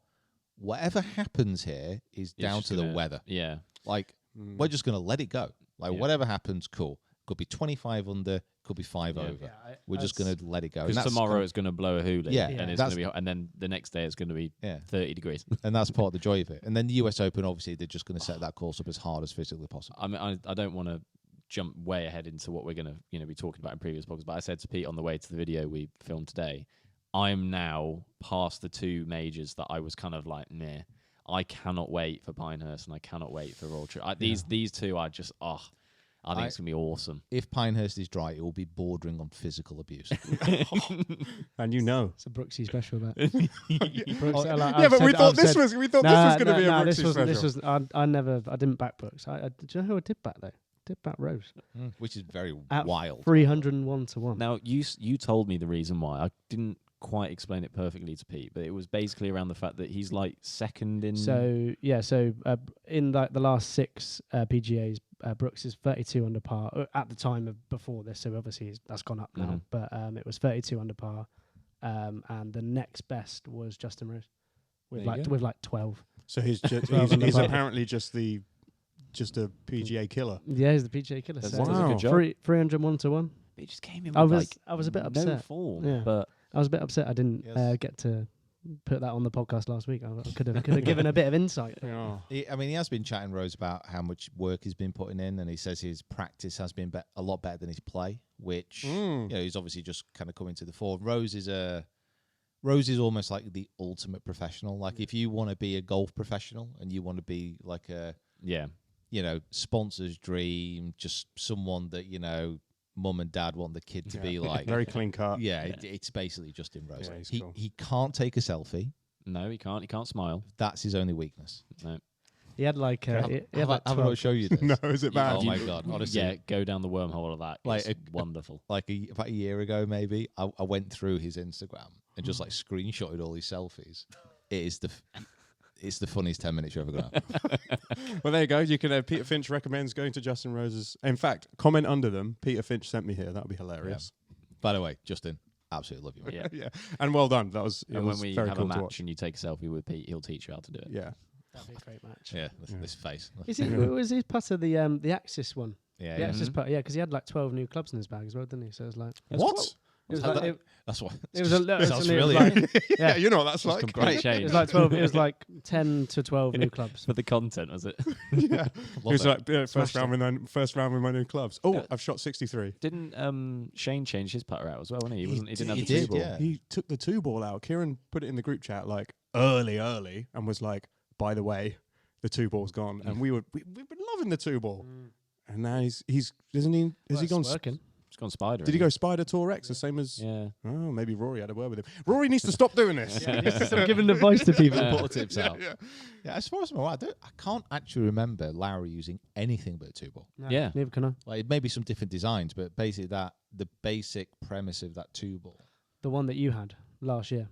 whatever happens here is You're down just to the gonna- weather. Yeah. Like we're just going to let it go. Like Yeah. whatever happens, cool. Could be 25 under, could be 5 Yeah. over. We're just going to let it go. And Because that's tomorrow kind it's going to blow a hoolie. Yeah, And it's that's- going to be, and then the next day it's going to be Yeah. 30 degrees. and that's part of the joy of it. And then the US Open, obviously, they're just going to set that course up as hard as physically possible. I mean, I don't want to jump way ahead into what we're going to be talking about in previous podcasts, but I said to Pete on the way to the video we filmed today, I'm now past the two majors that I was kind of like, meh. I cannot wait for Pinehurst and I cannot wait for Royal Trip. These two are just, I think it's going to be awesome. If Pinehurst is dry, it will be bordering on physical abuse. And you know. It's a Brooksy special. That. Yeah, but we thought this was going to be a Brooksy special. This was. I didn't back Brooks. Do you know who I did back though? Did back Rose Which is very at wild. 301 to 1. Now, you told me the reason why. I didn't quite explain it perfectly to Pete, but it was basically around the fact that he's like second in... So in like the last 6 PGAs, Brooks is 32 under par at the time of before this. So obviously that's gone up now, but it was 32 under par, and the next best was Justin Rose with There you go. like 12. So he's Rather than he's the- apparently just a PGA killer. Yeah, he's the PGA killer. That's So a good job. 301 to 1. He just came in I with was a bit no upset. form, Yeah. but I was a bit upset I didn't Yes. get to put that on the podcast last week. I could have given a bit of insight. Yeah. He has been chatting, Rose, about how much work he's been putting in, and he says his practice has been a lot better than his play, which he's obviously just kind of coming to the fore. Rose is almost like the ultimate professional. Like if you want to be a golf professional and you want to be like a yeah. sponsor's dream, just someone that mum and dad want the kid to be like. Very clean cut. Yeah, it's basically Justin Rose. Yeah, he's he cool. he can't take a selfie. No, he can't. He can't smile. That's his only weakness. No. He had like he had Have like I 12. show you this? No, is it bad? Oh my god! Honestly, Yeah, go down the wormhole of that. Like It's wonderful. like about a year ago, maybe I went through his Instagram and just like screenshotted all his selfies. It is It's the funniest 10 minutes you're ever going to have. Well, there you go. You can. Peter Finch recommends going to Justin Rose's. In fact, comment under them. Peter Finch sent me here. That would be hilarious. By the way, Justin, absolutely love you. Yeah. Yeah, and well done. That was. And when we very have cool a to match watch. and you take a selfie with Pete, he'll teach you how to do it. Yeah. That'd be a great match. Yeah, this face. Is it? Was his putter the Axis one? Yeah, The yeah. Axis putter. Yeah, because he had like 12 new clubs in his bag as well, didn't he? So it was like. What? It was How like, that- That's what. it was a little. Sounds it was familiar. like- Yeah, you know what that's like. Complete It change. was like 12. It was like 10 to 12 new clubs. For the content, was it? Yeah. He was it. like, first Smashed round with my new clubs. Oh, Yeah. I've shot 63. Didn't Shane change his putter out as well? Wasn't he? He didn't have he the did, two ball. yeah. He took the 2 ball out. Kieran put it in the group chat like early, and was like, by the way, the 2 ball's gone. And we've been loving the 2 ball. And now he's isn't he? Has he gone? working? It's gone Spider. Did he go Spider Tour X the same as? Yeah. Oh, maybe Rory had a word with him. Rory needs to stop doing this. Stop giving advice to people. Put the tips out. Yeah, as far as I'm aware, I can't actually remember Lowry using anything but a 2 ball. No, Yeah. Neither can I. Like it may be some different designs, but basically the basic premise of that 2 ball. The one that you had last year,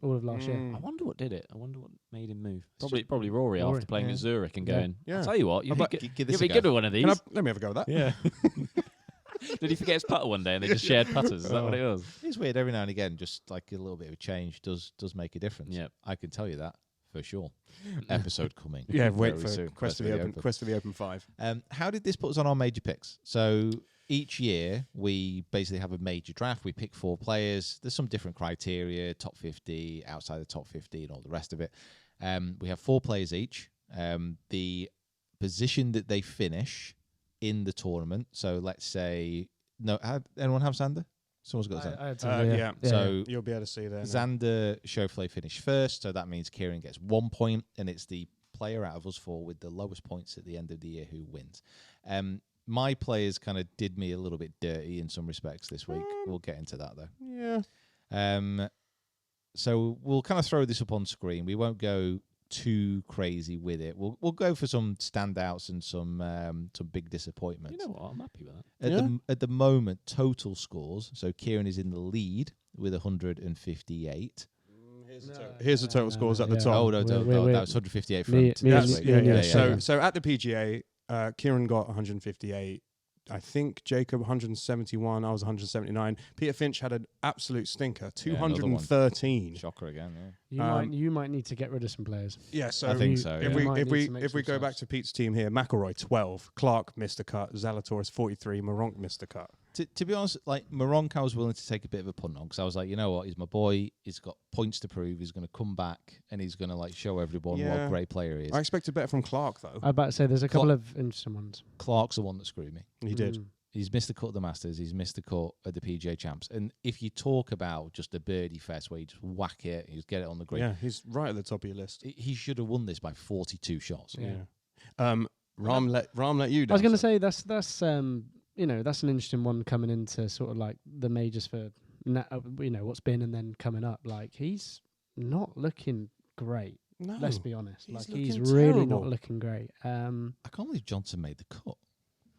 all of last year. I wonder what did it. I wonder what made him move. Probably Rory after playing yeah. at Zurich and Yeah. going, Yeah. I'll tell you what, you'll bet- be give this you'll a be go. good with one of these. Let me have a go with that. Yeah. Did he forget his putter one day and they just shared putters? Is that what it was? It's weird every now and again, just like a little bit of a change does make a difference. Yep. I can tell you that for sure. Episode coming. Yeah, wait very for soon. Quest for the Open 5. How did this put us on our major picks? So each year we basically have a major draft. We pick 4 players. There's some different criteria: top 50, outside the top 50, and all the rest of it. We have 4 players each. The position that they finish in the tournament. So let's say anyone have Xander? Someone's got Xander. I had to, Yeah. So You'll be able to see there. now. Xander Schauffele finished first, so that means Kieran gets 1 point, and it's the player out of us 4 with the lowest points at the end of the year who wins. My players kind of did me a little bit dirty in some respects this week. We'll get into that though. Yeah. So we'll kind of throw this up on screen. We won't go too crazy with it. We'll go for some standouts and some big disappointments. You know what? I'm happy with that. At the moment, total scores. So Kieran is in the lead with 158. Here's the total scores at the yeah. top. Oh no, We're- that was 158 from me- today's me- week. yeah, yeah. So at the PGA, Kieran got 158. I think Jacob 171. I was 179. Peter Finch had an absolute stinker, Yeah, another one. 213. Shocker again. Yeah. You might need to get rid of some players. Yeah, so I think so. If yeah. we You might if need we to make if we some go back subs. to Pete's team here, McIlroy 12, Clark missed the cut, Zalatoris 43, Moronk missed the cut. To be honest, like Moronk, I was willing to take a bit of a punt on because I was like, you know what, he's my boy. He's got points to prove. He's going to come back and he's going to like show everyone what Yeah. a great player he is. I expected better from Clark though. I was about to say there's a couple of interesting ones. Clark's the one that screwed me. He did. He's missed the cut at the Masters. He's missed the cut at the PGA Champs. And if you talk about just a birdie fest where you just whack it, you just get it on the green, Yeah, he's right at the top of your list. he should have won this by 42 shots. Yeah. Ram let you down. I was going to so- say that's that's an interesting one coming into sort of like the majors for what's been and then coming up. Like he's not looking great. No, Let's be honest. he's Like he's looking really terrible. not looking great. I can't believe Johnson made the cut.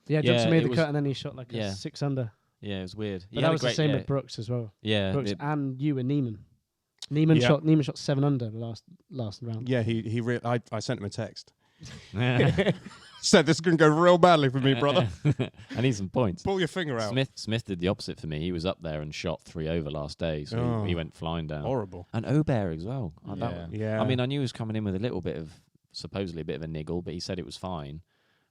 Yeah, Yeah, Johnson made it the was- cut and then he shot like yeah. a 6 under. Yeah, it was weird. He But had that a was the great- same yeah. with Brooks as well. Yeah, Brooks it- and you and Neiman. Neiman shot 7 under the last round. Yeah, I sent him a text. Said this is going to go real badly for me, brother. I need some points. Pull your finger out. Smith did the opposite for me. He was up there and shot 3 over last day, so Oh. he went flying down. Horrible. And Aubert as well. Yeah. I mean, I knew he was coming in with a little bit of, supposedly a bit of a niggle, but he said it was fine.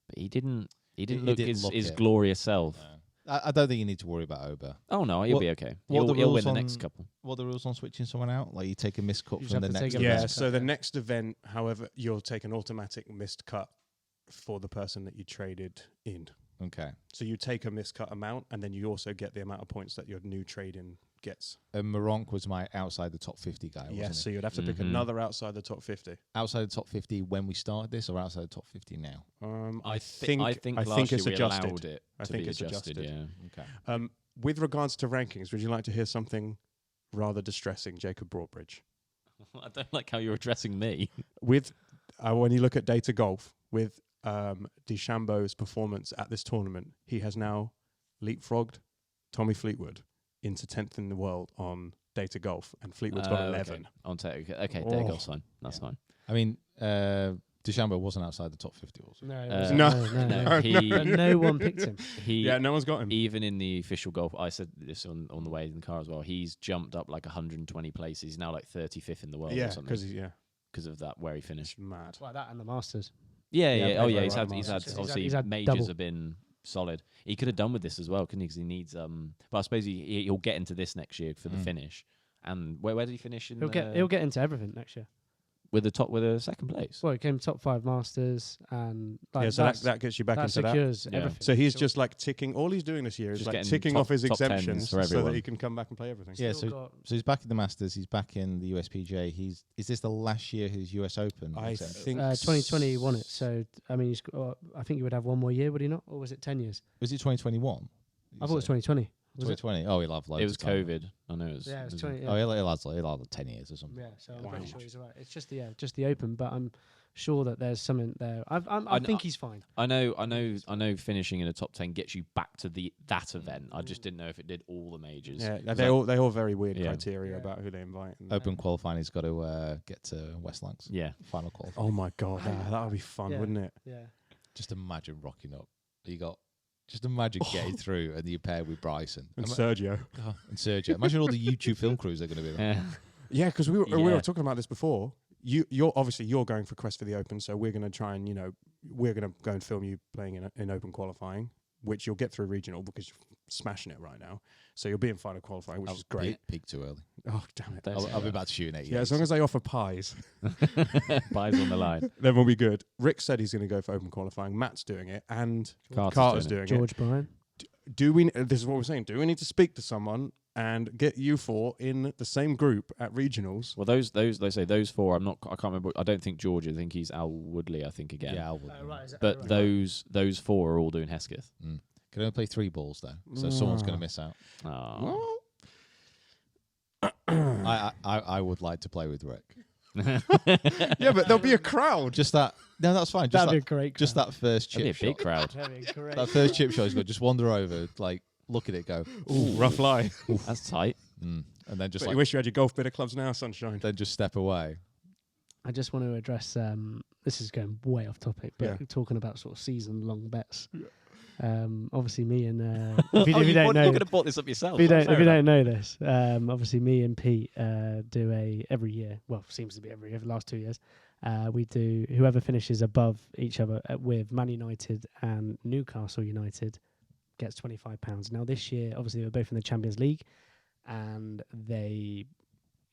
But he didn't look didn't his, look his it. glorious self. I don't think you need to worry about Ober. Oh no, he'll What- be okay. what are the He'll win rules the on- next couple. What are the rules on switching someone out? Like you take a missed cut You from just the have to next take a Yeah, event? missed so cut, the yeah. next event, however, you'll take an automatic missed cut for the person that you traded in. Okay. So you take a miscut amount, and then you also get the amount of points that your new trade-in gets. And Moronk was my outside the top 50 guy, wasn't Yes, so he? you'd have to pick Mhm. another outside the top 50. Outside the top 50 when we started this, or outside the top 50 now? I think last it's year we adjusted. allowed it I to think be it's adjusted. adjusted. Yeah. Okay. With regards to rankings, would you like to hear something rather distressing, Jacob Broadbridge? I don't like how you're addressing me. With when you look at data golf, with DeChambeau's performance at this tournament, he has now leapfrogged Tommy Fleetwood into 10th in the world on data golf, and Fleetwood's got 11. Okay, Oh. there goes fine. That's fine. I mean, DeChambeau wasn't outside the top 50. Was he? No, No, he, But no one picked him. Yeah, no one's got him. even in the official golf, I said this on the way in the car as well. He's jumped up like 120 places. He's now like 35th in the world Yeah, or something because of that where he finished. it's mad. Like that and the Masters. Yeah. Yeah, Oh played yeah, very he's well had at he's had Masters. obviously He's had majors double. have been solid. He could have done with this as well, couldn't he? Because he needs but I suppose he'll get into this next year for the finish. And where did he finish in? He'll get into everything next year. with a second place. Well, he came top 5 Masters and like So that gets you back that into that. secures Yeah. everything. So he's just like ticking. All he's doing this year is Just like getting ticking off his top tens exemptions for so that everyone. he can come back and play everything. Yeah, Still so got- he's back in the Masters. He's back in the USPGA. Is this the last year his US Open? I Is it? think 2020 he won it. So I mean, I think he would have one more year, would he not? Or was it 10 years? Was it 2021? I thought it was 2020. Was it? 2020. Oh, he'll have loads. It was of time. COVID. I know it was. Yeah, it was it 20. Oh, Yeah, he'll have 10 years or something. yeah, so I'm Wow. pretty sure he's all right. It's just the Open, but I'm sure that there's something there. I I think he's fine. I know. Finishing in a top 10 gets you back to that event. I just didn't know if it did all the majors. Yeah, 'Cause they all very weird Yeah. criteria Yeah. about who they invite. And Open qualifying, he's got to get to West Lancs. Yeah. Final qualifying. oh my god, that would be fun, Yeah. wouldn't it? Yeah. Just imagine rocking up. Just imagine getting through and you pair with Bryson And Sergio. and Sergio. Imagine all the YouTube film crews they're going to be there. Yeah, because we Yeah. were talking about this before. You're obviously going for Quest for the Open, so we're going to try and we're going to go and film you playing in Open qualifying, which you'll get through regional because you're smashing it right now. So you'll be in final qualifying, which is great. Peak too early. Oh damn it! I'll be about to shoot an 8. Yeah, as long as they offer pies, Buys on the line. then we'll be good. Rick said he's going to go for Open qualifying. Matt's doing it, and Carter's doing it. George Bryan. Do we? This is what we're saying. Do we need to speak to someone and get you four in the same group at regionals? Well, those they say those four. I can't remember. I don't think George. I think he's Al Woodley. I think again. Yeah, I would. But those four are all doing Hesketh. Can only play 3 balls though, so someone's going to miss out. Oh. I would like to play with Rick. Yeah, but there'll be a crowd. Just that. No, that's fine. Just That'd that, be a great. just that first That'd be chip a big shot. crowd. That'd be great. That first chip shot is good. Just wander over, like look at it, go, Ooh, rough lie. That's tight. and then just But like you wish you had your golf bit of clubs now, sunshine. then just step away. I just want to address. This is going way off topic, but Yeah. talking about sort of season-long bets. Obviously, me and if you you don't know, could have bought this up yourself. if you Fair enough. don't know this, obviously me and Pete do every year. Well, seems to be every year for the last 2 years. We do whoever finishes above each other with Man United and Newcastle United gets £25. Now this year, obviously, they're both in the Champions League, and they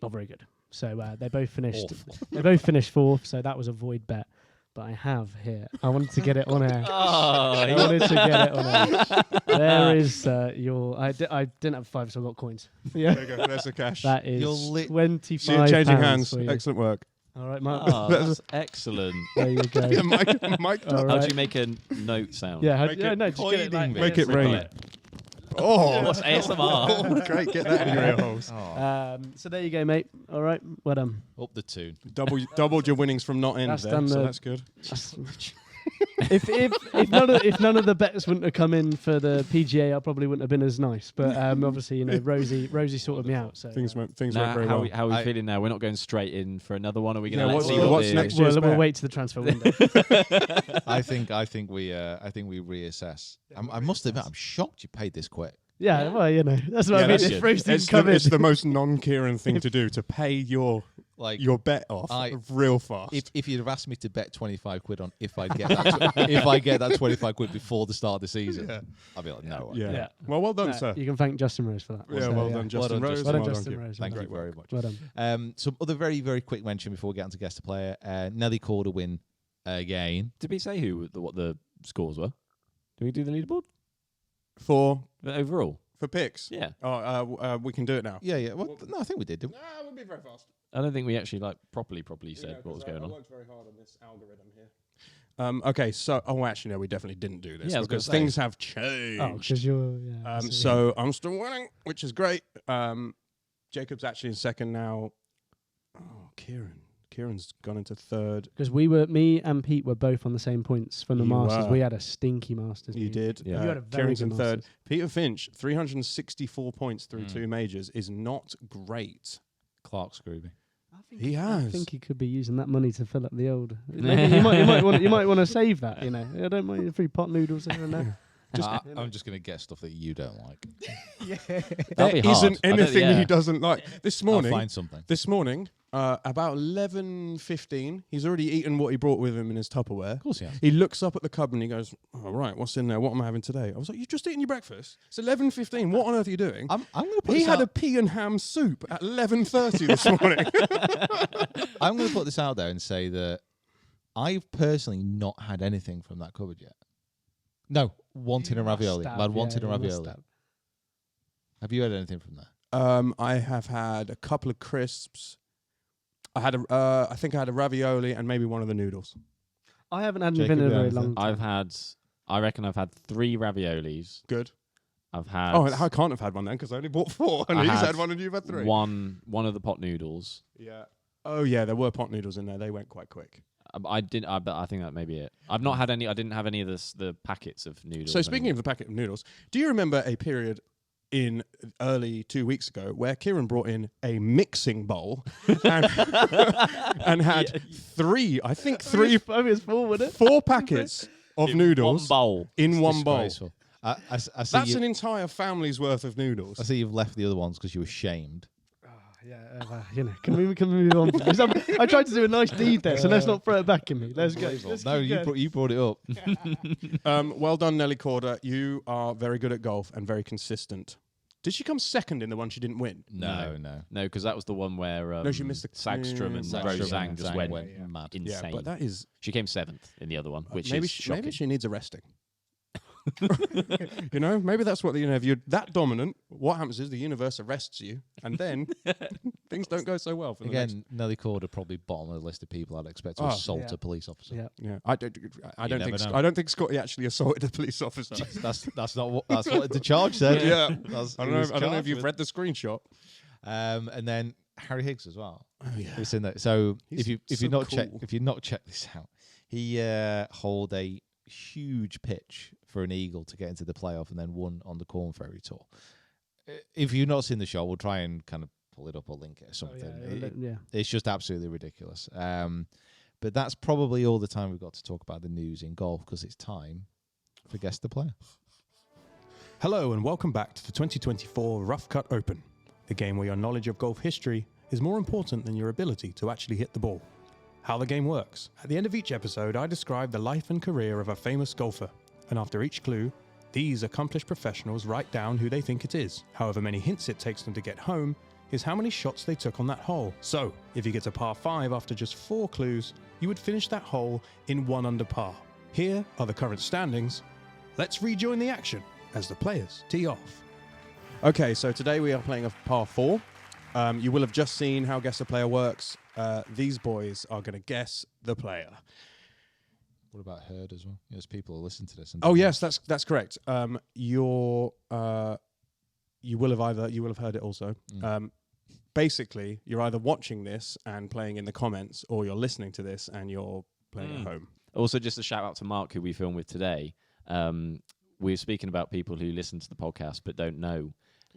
not very good. So they both finished. Awful. They both finished 4th. So that was a void bet. But I have here. I wanted to get it on air. I wanted to get it on air. There is your. I didn't have 5, so I got coins. Yeah, There you go. There's the cash. that is You're lit- 25. See it changing pounds hands. for you. Excellent work. All right, Mark. Oh, that's excellent. There you go. Yeah, Mike. All How right. do you make a note sound? Yeah, Make it no, just get it like coining, Make this. it rain. Oh, What's ASMR? oh, great. Get that in your ear holes. So there you go, mate. All right, well done. Up the tune. Doubled your winnings from not in That's there, done so the- that's good. if none of the bets wouldn't have come in for the PGA, I probably wouldn't have been as nice. But obviously, Rosie sorted me out. So Things went very Now, well. how are we feeling now? We're not going straight in for another one. Are we going Yeah, to what's- see what what's the- next year's we'll bet? wait to the transfer window. I think we reassess. I must admit, I'm shocked you paid this quick. Yeah, well, that's what I mean. that's If it. Rose didn't come in, It's the most non-Kieran thing to do, to pay your bet off I- real fast. If you'd have asked me to bet 25 quid on if I get that 25 quid before the start of the season, I'd be like, no. yeah. Yeah. Well done, No, sir. you can thank Justin Rose for that. Yeah, So, well done, Justin Well done, Rose. Well done, Well done, Justin Kieran. Rose. Thank well you done. very much. Well done. Some other very, very quick mention before we get on to guest to player. Nelly Korda win again. Did we say what the scores were? Did we do the leaderboard? For Overall? picks. Yeah. Oh, we can do it now. Yeah. Well, no, I think we did. Didn't we? No, we'll be very fast. I don't think we actually properly said what was going on. I worked very hard on this algorithm here. Okay, so actually no, we definitely didn't do this Yeah, I was gonna because say. things have Oh, changed. because you're. Yeah, So I'm still winning, which is great. Jacob's actually in second now. Oh, Kieran's gone into third. because me and Pete were both on the same points from the You Masters. were. We had a stinky Masters. You me. did. Yeah. You had a very Kieran's good in third. Masters. Peter Finch, 364 points through 2 majors is not great. Clark Scrooby. He has. I think he could be using that money to fill up the old. Maybe you might want to save that. I don't mind a free pot noodles here and there. I'm just going to get stuff that you don't like. There be hard. isn't I don't- anything yeah. he doesn't like. This morning, I'll find something. About 11:15, he's already eaten what he brought with him in his Tupperware. Of course he has. He looks up at the cupboard and he goes, "Oh, right, what's in there? What am I having today?" I was like, "You've just eaten your breakfast. It's 11:15. What on earth are you doing?" I'm going to put He this had out. a pea and ham soup at 11:30 this morning. I'm going to put this out there and say that I've personally not had anything from that cupboard yet. No, one tin of ravioli. I've had one tin of ravioli. Have you had anything from there? I have had a couple of crisps. I think I had a ravioli and maybe one of the noodles. I haven't had Jacob, anything in a you very have long time. I reckon I've had 3 raviolis. Good. I've had Oh, I can't have had one then because I only bought 4 and I he's had had one and you've had 3. one of the pot noodles. Yeah. Oh yeah, there were pot noodles in there. They went quite quick. But I think that may be it. I've not had any. I didn't have any of the packets of noodles. So speaking of the packet of noodles, do you remember a period in early 2 weeks ago where Kieran brought in a mixing bowl and, and had 3 I think it was 4, wasn't it? 4 packets of in noodles one bowl. in one bowl. Disgraceful. I see That's you, an entire family's worth of noodles. I see you've left the other ones because you were shamed. Can we move on? From this? I tried to do a nice deed there, so let's not throw it back in me. Let's go. Let's No, keep going. you brought it up. Well done, Nelly Korda. You are very good at golf and very consistent. Did she come second in the one she didn't win? No. No, because that was the one where No, she missed the Sagstrom and Sagstrom Rosang and just Zhang went mad. insane. Yeah, but that is She came 7th in the other one, which maybe is shocking. maybe she needs arresting. Maybe that's what if you're that dominant, what happens is the universe arrests you, and then things don't go so well for the next. Again, Nelly Korda probably bottom of the list of people I'd expect to Oh, assault yeah. a police officer. Yeah. Yeah, I don't never know. think Scottie actually assaulted a police officer. That's not what the charge said. Yeah. That's- I he don't was know if charged you've with. read the screenshot. And then Harry Higgs as well. Oh yeah. It's in there. So He's if so you've not checked this out, he hold a huge pitch for an eagle to get into the playoff and then won on the Corn Ferry Tour. If you've not seen the show, we'll try and kind of pull it up or link it or something. Yeah. It's just absolutely ridiculous. But that's probably all the time we've got to talk about the news in golf because it's time for Guess the Player. Hello and welcome back to the 2024 Rough Cut Open, the game where your knowledge of golf history is more important than your ability to actually hit the ball. How the game works. At the end of each episode, I describe the life and career of a famous golfer, and after each clue, these accomplished professionals write down who they think it is. However many hints it takes them to get home is how many shots they took on that hole. So, if you get a par 5 after just 4 clues, you would finish that hole in 1 under par. Here are the current standings. Let's rejoin the action as the players tee off. Okay, so today we are playing a par 4. You will have just seen how Guess the Player works. These boys are going to guess the player. What about Heard as well? There's people who listen to this. And Oh yes, that's correct. You will have heard it also. Basically, you're either watching this and playing in the comments, or you're listening to this and you're playing at home. Also, just a shout out to Mark, who we filmed with today. We were speaking about people who listen to the podcast but don't know.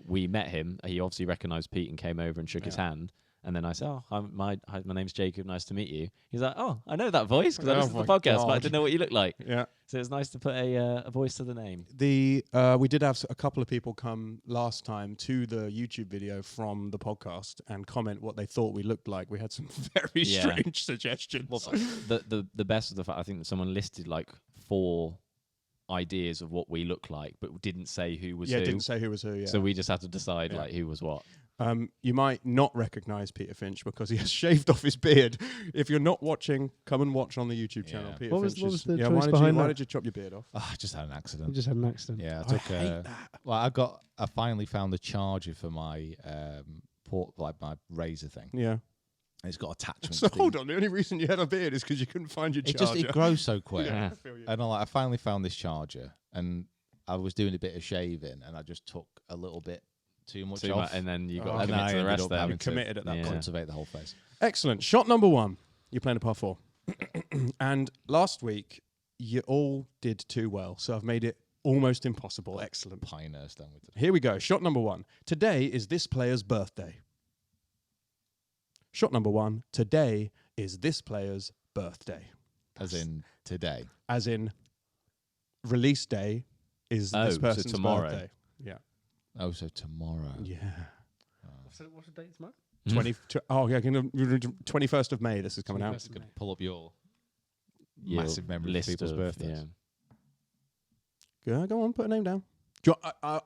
We met him. He obviously recognised Pete and came over and shook his hand. And then I said, my name's Jacob. Nice to meet you. He's like, oh, I know that voice because I listened to the podcast, but I didn't know what you look like. Yeah. So it's nice to put a voice to the name. We did have a couple of people come last time to the YouTube video from the podcast and comment what they thought we looked like. We had some very strange suggestions. Well, the best of the fact, I think that someone listed like 4 ideas of what we look like, but didn't say who was who. Didn't say who was who. Yeah. So we just had to decide like who was what. You might not recognise Peter Finch because he has shaved off his beard. If you're not watching, come and watch on the YouTube channel. Yeah. Peter What was Finch's. the yeah, choice why behind why that? did you chop your beard off? I just had an accident. You just had an accident. Yeah, I hate that. Well, I finally found the charger for my my razor thing. Yeah. And it's got attachments. So hold on, the only reason you had a beard is because you couldn't find your charger. It grows so quick. Yeah. I feel you. And I finally found this charger, and I was doing a bit of shaving, and I just took a little bit too much off, and then you Oh, got and to I commit to the ended rest up there. having to committed at that point. cultivate the whole face. Excellent. Shot number 1. You're playing a par 4. And last week, you all did too well, so I've made it almost impossible. Excellent. Pioneer stone with it. Here we go. Shot number 1. Today is this player's birthday. Shot number 1. Today is this player's birthday. As in today. As in release day is this so person's tomorrow. birthday. Yeah. Oh, so tomorrow. Yeah. What's the date tomorrow? 21st of May this is coming out. 21st of May. Pull up your Your massive memory of list people's birthdays. Yeah, go on, put a name down. I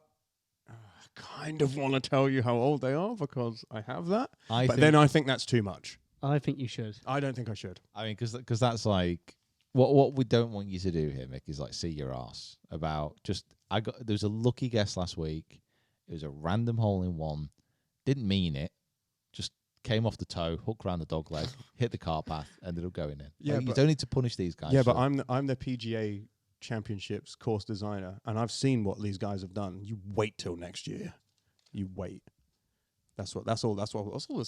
kind of want to tell you how old they are because I have that. But then I think that's too much. I think you should. I don't think I should. I mean, because that's like what we don't want you to do here, Mick, is like see your ass about just. There was a lucky guess last week. It was a random hole in one. Didn't mean it. Just came off the toe, hooked around the dog leg, hit the car path, ended up going in. Yeah, you don't need to punish these guys. Yeah, but I'm the PGA Championships course designer, and I've seen what these guys have done. You wait till next year. You wait. That's all that's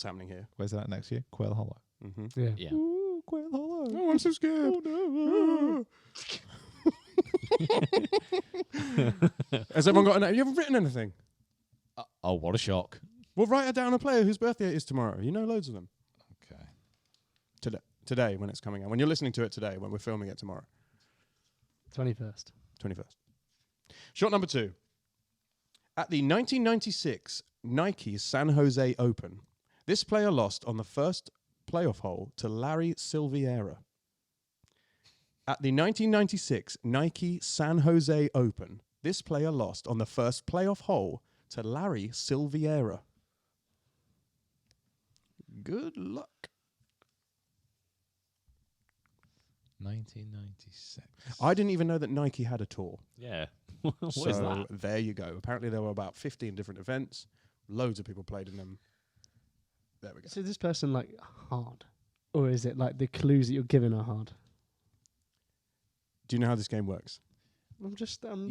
happening here. Where's that next year? Quail Hollow. Mm-hmm. Yeah. Yeah. Ooh, Quail Hollow. Oh, I'm so scared. Oh, Has everyone got you haven't written anything? Oh, what a shock. Well, write it down a player whose birthday it is tomorrow. You know loads of them. Okay. Today when it's coming out. When you're listening to it today, when we're filming it tomorrow. 21st. 21st. Shot number 2. At the 1996 Nike San Jose Open, this player lost on the first playoff hole to Larry Silveira. At the 1996 Nike San Jose Open, this player lost on the first playoff hole to Larry Silveira. Good luck. 1996. I didn't even know that Nike had a tour. Yeah. What is So that? there you go. Apparently there were about 15 different events. Loads of people played in them. There we go. So is this person like hard, or is it like the clues that you're giving are hard? Do you know how this game works? I'm just I trying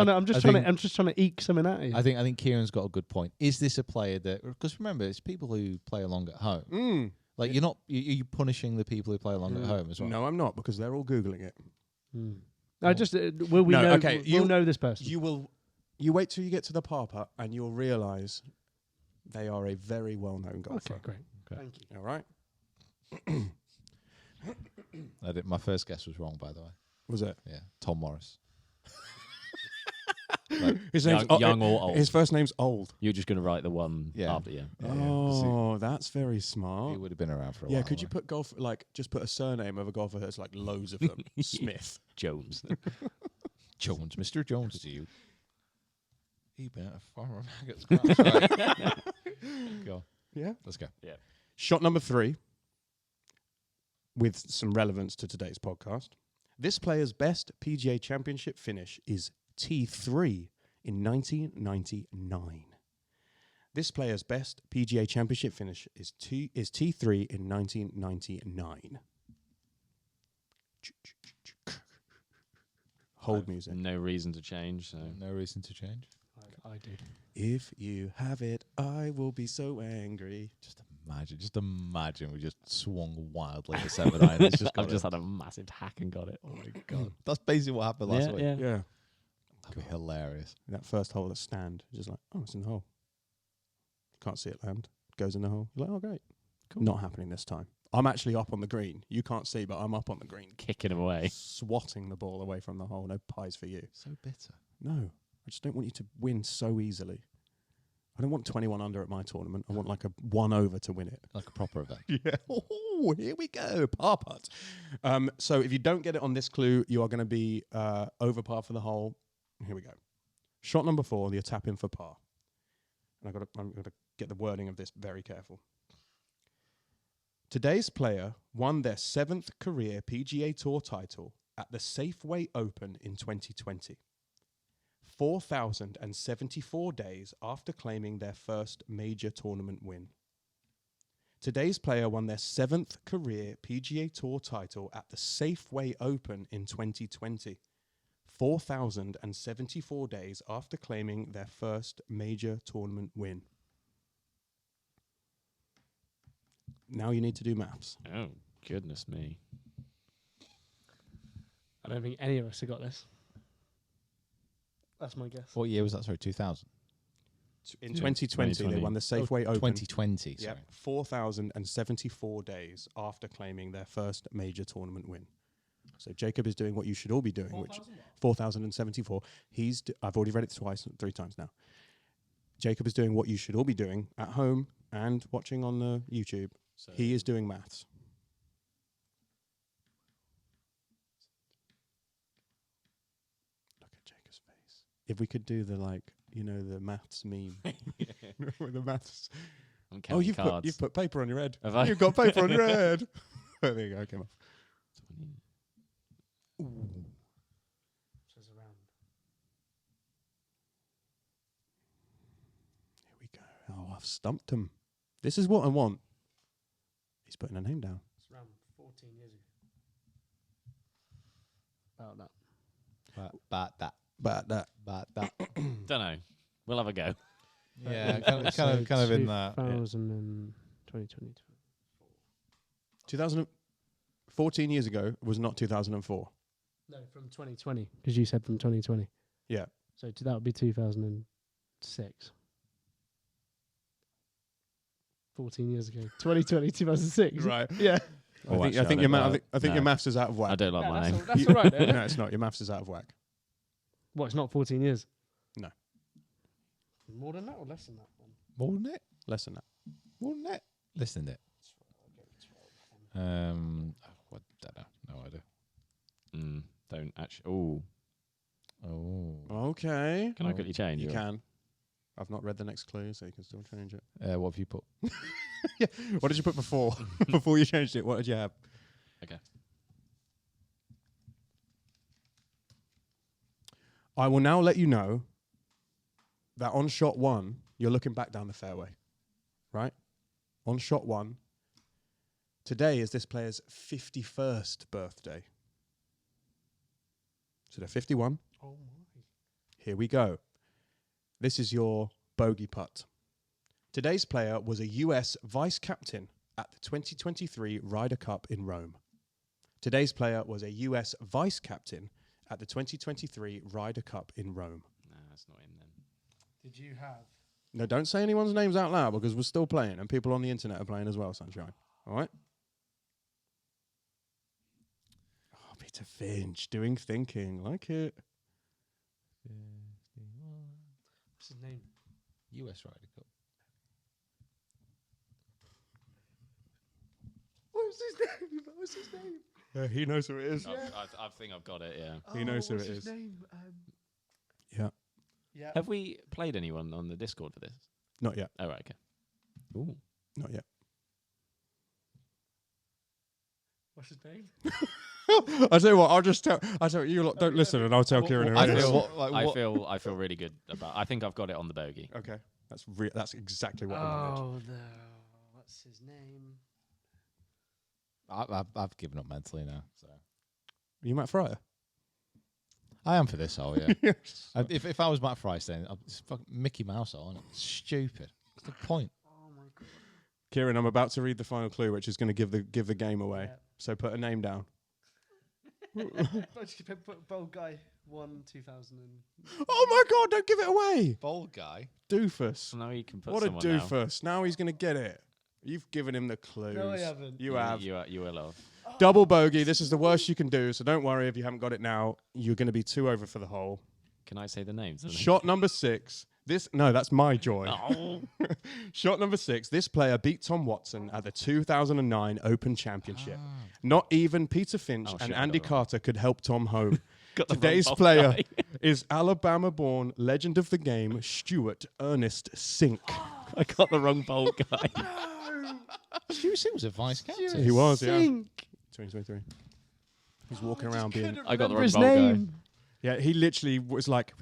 to eke something out of you. I think Kieran's got a good point. Is this a player that? Because remember, it's people who play along at home. Like you're not you're punishing the people who play along at home as well. No, I'm not, because they're all Googling it. I just will we No, know? okay, We'll know this person. You wait till you get to the par putt and you'll realise they are a very well-known golfer. Okay, great. Okay. Thank you. All right? My first guess was wrong, by the way. Was it? Yeah, Tom Morris. His Young, name's young or old? His first name's Old. You're just going to write the one Yeah. after, yeah. Oh, that's very He smart. would have been around for a Yeah, while. could you put golf just put a surname of a golfer that's like loads of them? Smith. Jones. Jones, Mr. Jones, to you? He better farm maggots. Right. Go. Yeah. Let's go. Yeah. Shot number 3, with some relevance to today's podcast. This player's best PGA Championship finish is T3 in 1999. This player's best PGA Championship finish is T3 in 1999. Hold music. No reason to change, so. No reason to change. I do. If you have it, I will be so angry. Just imagine we just swung wildly to 7 iron. It's I've just had a massive hack and got it. oh my god, that's basically what happened last week. Yeah. Yeah. That'd be hilarious. That first hole at stand, just like, oh, it's in the hole. Can't see it land. Goes in the hole. You're like, oh, great. Cool. Not happening this time. I'm actually up on the green. You can't see, but I'm up on the green. Kicking him away. Swatting the ball away from the hole. No pies for you. So bitter. No. I just don't want you to win so easily. I don't want 21 under at my tournament. I want like a 1 over to win it. Like a proper event. Yeah. Oh, here we go. Par putt. So if you don't get it on this clue, you are going to be over par for the hole. Here we go. Shot number 4, you're tapping for par. And I'm going to get the wording of this very careful. Today's player won their 7th career PGA Tour title at the Safeway Open in 2020. 4,074 days after claiming their first major tournament win. Today's player won their 7th career PGA Tour title at the Safeway Open in 2020. 4,074 days after claiming their first major tournament win. Now you need to do maths. Oh, goodness me. I don't think any of us have got this. That's my guess. What year was that? Sorry, 2000. In 2020, they won the Safeway Open. 2020. Sorry. Yep, 4,074 days after claiming their first major tournament win. So Jacob is doing what you should all be doing, which 4,074. I've already read it 3 times now. Jacob is doing what you should all be doing at home and watching on the YouTube. So He is doing maths. Look at Jacob's face. If we could do the the maths meme. With the maths. I'm counting Oh, cards. you've put paper on your head. Have I? You've got paper on your head. There you go. Came off. Says around. Here we go. Oh, I've stumped him. This is what I want. He's putting a name down. It's around 14 years ago. About that. But that. Don't know. We'll have a go. Yeah, kind of in that. 2000 and 2020. 14 years ago was not 2004. No, from 2020, because you said from 2020. Yeah. So that would be 2006. 14 years ago. 2020, 2006. Right. Yeah. Oh, I actually, think no. your maths is out of I whack. don't like my name. That's all right. Then. No, it's not. Your maths is out of whack. What, it's not 14 years? No. More than that or less than that? More than it. Less than that. More than it. Listen to it. I don't know. No idea. Don't actually. Oh. Okay. Can I quickly change? You or- can. I've not read the next clue, so you can still change it. What have you put? Yeah. What did you put before? Before you changed it, what did you have? Okay. I will now let you know that on shot 1, you're looking back down the fairway. Right? On shot 1. Today is this player's 51st birthday. So they're 51. Oh, my. Here we go. This is your bogey putt. Today's player was a US vice captain at the 2023 Ryder Cup in Rome. Today's player was a US vice captain at the 2023 Ryder Cup in Rome. No, that's not in then. Did you have? No, don't say anyone's names out loud because we're still playing and people on the internet are playing as well, Sunshine. All right? Oh, Peter Finch, doing thinking. Like it. What's his name? US Ryder Cup. What's his name? Yeah, he knows who it is. I think I've got it. Yeah. He knows who what's it his is. Name? Yeah. Yeah. Have we played anyone on the Discord for this? Not yet. Oh, right. Okay. Ooh. Not yet. What's his name? I tell you what, I'll tell you lot, don't listen and I'll tell Kieran who I it is. feel I feel really good about. I think I've got it on the bogey. Okay. That's exactly what I wanted. What's his name? I've given up mentally now. So Are you Matt Fryer? I am for this hole, yeah. If I was Matt Price, then it's fucking Mickey Mouse hole, isn't it? It's stupid. What's the point? Oh my god. Kieran, I'm about to read the final clue, which is going to give the game away. Yeah. So put a name down. Bold guy won 2000. Oh my God! Don't give it away, Bold guy. doofus. So now you can put What a someone now. doofus! Now he's going to get it. You've given him the clues. No, I haven't. You have. You will have. Double bogey. This is the worst you can do. So don't worry if you haven't got it now. You're going to be 2 over for the hole. Can I say the names? Shot number 6. That's my joy. Oh. Shot number 6. This player beat Tom Watson at the 2009 Open Championship. Not even Peter Finch Oh, and shit, I Andy got that Carter could help Tom home. Got the wrong Today's bald player guy. is Alabama-born legend of the game, Stuart Ernest Sink. I got the wrong bold guy. Stu Sink was a vice captain. He was, yeah. Sink. 2023. He's walking around being... I got the Remember wrong his bold name. Yeah, he literally was like...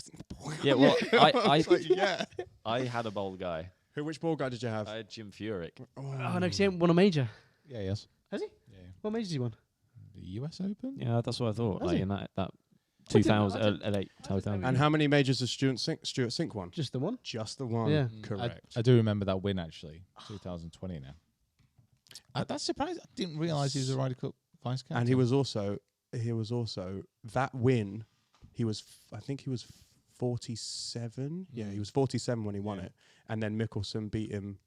guy. Yeah, well, I yeah. I had a bold guy. Which ball guy did you have? I had Jim Furyk. Oh no, 'cause he ain't won a major. Yeah, yes. Has he? Yeah. What major has he won? The US Open? Yeah, that's what I thought. Was Like he? in that I 2000, didn't- late 2000. And how many majors has Stuart Sink won? Just the one. Just the one. Yeah. Correct. I do remember that win, actually. 2020 now. That's surprising. I didn't realise he was a Ryder Cup vice captain. And he was also that win. I think he was 47. Yeah, he was 47 when he won it. And then Mickelson beat him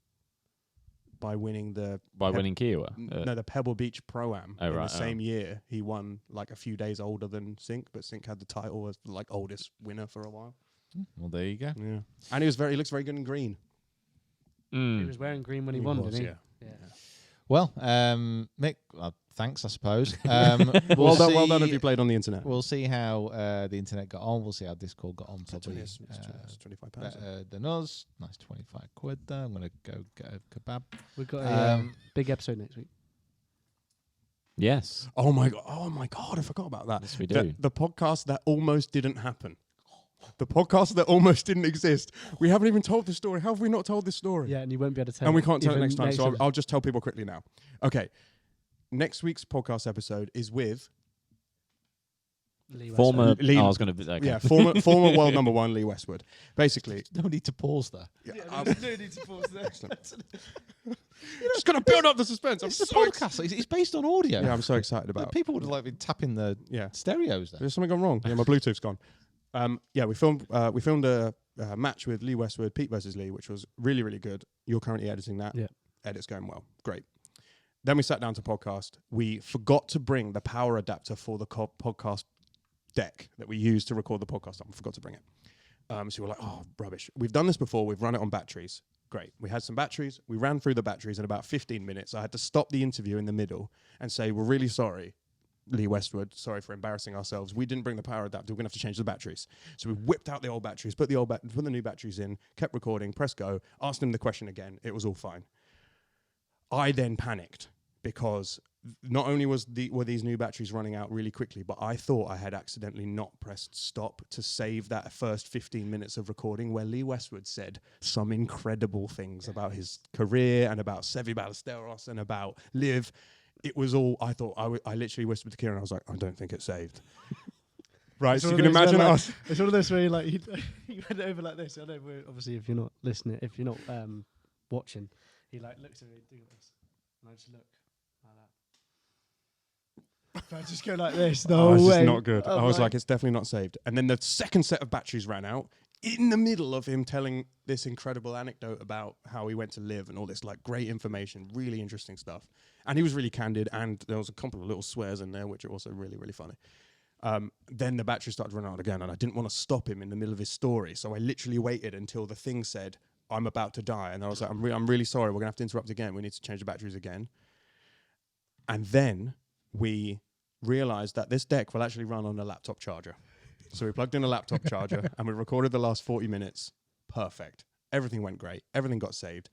by winning winning Kiowa. no, the Pebble Beach Pro-Am in the same Oh. year. He won like a few days older than Sink, but Sink had the title as like oldest winner for a while. Well, there you go. Yeah, and he looks very good in green. He was wearing green when he won, didn't he? Yeah. Well, Mick, thanks, I suppose. Well done if you played on the internet. We'll see how the internet got on. We'll see how Discord got on. Probably It's £25. better than us. Nice 25 quid there. I'm going to go get a kebab. We've got a big episode next week. Yes. Oh my god! I forgot about that. Yes, we do. The podcast that almost didn't happen. The podcast that almost didn't exist. We haven't even told this story. How have we not told this story? Yeah, and you won't be able to tell. And we can't tell it even next time. So week. I'll just tell people quickly now. Okay. Next week's podcast episode is with Lee Former. Westwood. Lee- I was going to. former world number one Lee Westwood. Basically, No need to pause there. just gonna build up the suspense. I'm It's a so podcast. It's based on audio. Yeah, I'm so excited about. People would have like been tapping the stereos there. There's something gone wrong. Yeah, my Bluetooth's gone. We filmed a match with Lee Westwood, Pete versus Lee, which was really, really good. You're currently editing that. Yeah. Edit's going well. Great. Then we sat down to podcast. We forgot to bring the power adapter for the podcast deck that we use to record the podcast on. We forgot to bring it. So we're like, oh, rubbish. We've done this before. We've run it on batteries. Great. We had some batteries. We ran through the batteries in about 15 minutes. I had to stop the interview in the middle and say, we're really sorry, Lee Westwood. Sorry for embarrassing ourselves. We didn't bring the power adapter. We're going to have to change the batteries. So we whipped out the old batteries, put the new batteries in, kept recording, press go, asked him the question again. It was all fine. I then panicked because not only were these new batteries running out really quickly, but I thought I had accidentally not pressed stop to save that first 15 minutes of recording where Lee Westwood said some incredible things about his career and about Seve Ballesteros and about Liv. It was all, I thought, I literally whispered to Kieran, I was like, I don't think it's saved. Right, so you can imagine us. It's one of those where you like, you went over like this. I know, obviously, if you're not listening, if you're not watching, he like looks at me, do this, and I just look like that. I just go like this. No it's way. just not good. Oh, I was right. like, it's definitely not saved. And then the second set of batteries ran out in the middle of him telling this incredible anecdote about how he went to live and all this like great information, really interesting stuff. And he was really candid, and there was a couple of little swears in there, which are also really, really funny. Then the battery started running out again, and I didn't want to stop him in the middle of his story. So I literally waited until the thing said, I'm about to die. And I was like, I'm really sorry. We're going to have to interrupt again. We need to change the batteries again. And then we realized that this deck will actually run on a laptop charger. So we plugged in a laptop charger and we recorded the last 40 minutes. Perfect. Everything went great. Everything got saved.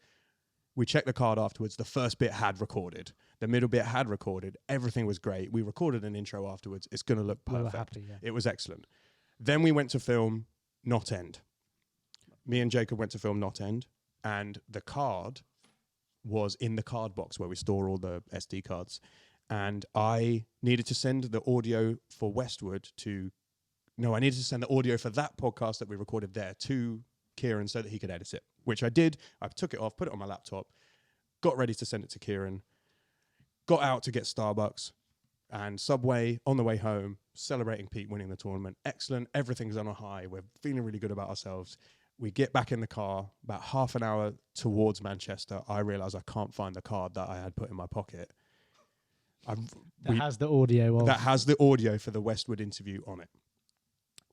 We checked the card afterwards. The first bit had recorded. The middle bit had recorded. Everything was great. We recorded an intro afterwards. It's going to look perfect. We were happy, yeah. It was excellent. Then we went to film Not End. Me and Jacob went to film Not End, and the card was in the card box where we store all the SD cards. And I needed to send the audio for Westwood I needed to send the audio for that podcast that we recorded there to Kieran so that he could edit it, which I did. I took it off, put it on my laptop, got ready to send it to Kieran, got out to get Starbucks and Subway on the way home, celebrating Pete winning the tournament. Excellent. Everything's on a high. We're feeling really good about ourselves. We get back in the car about half an hour towards Manchester. I realize I can't find the card that I had put in my pocket. That has the audio of. That has the audio for the Westwood interview on it.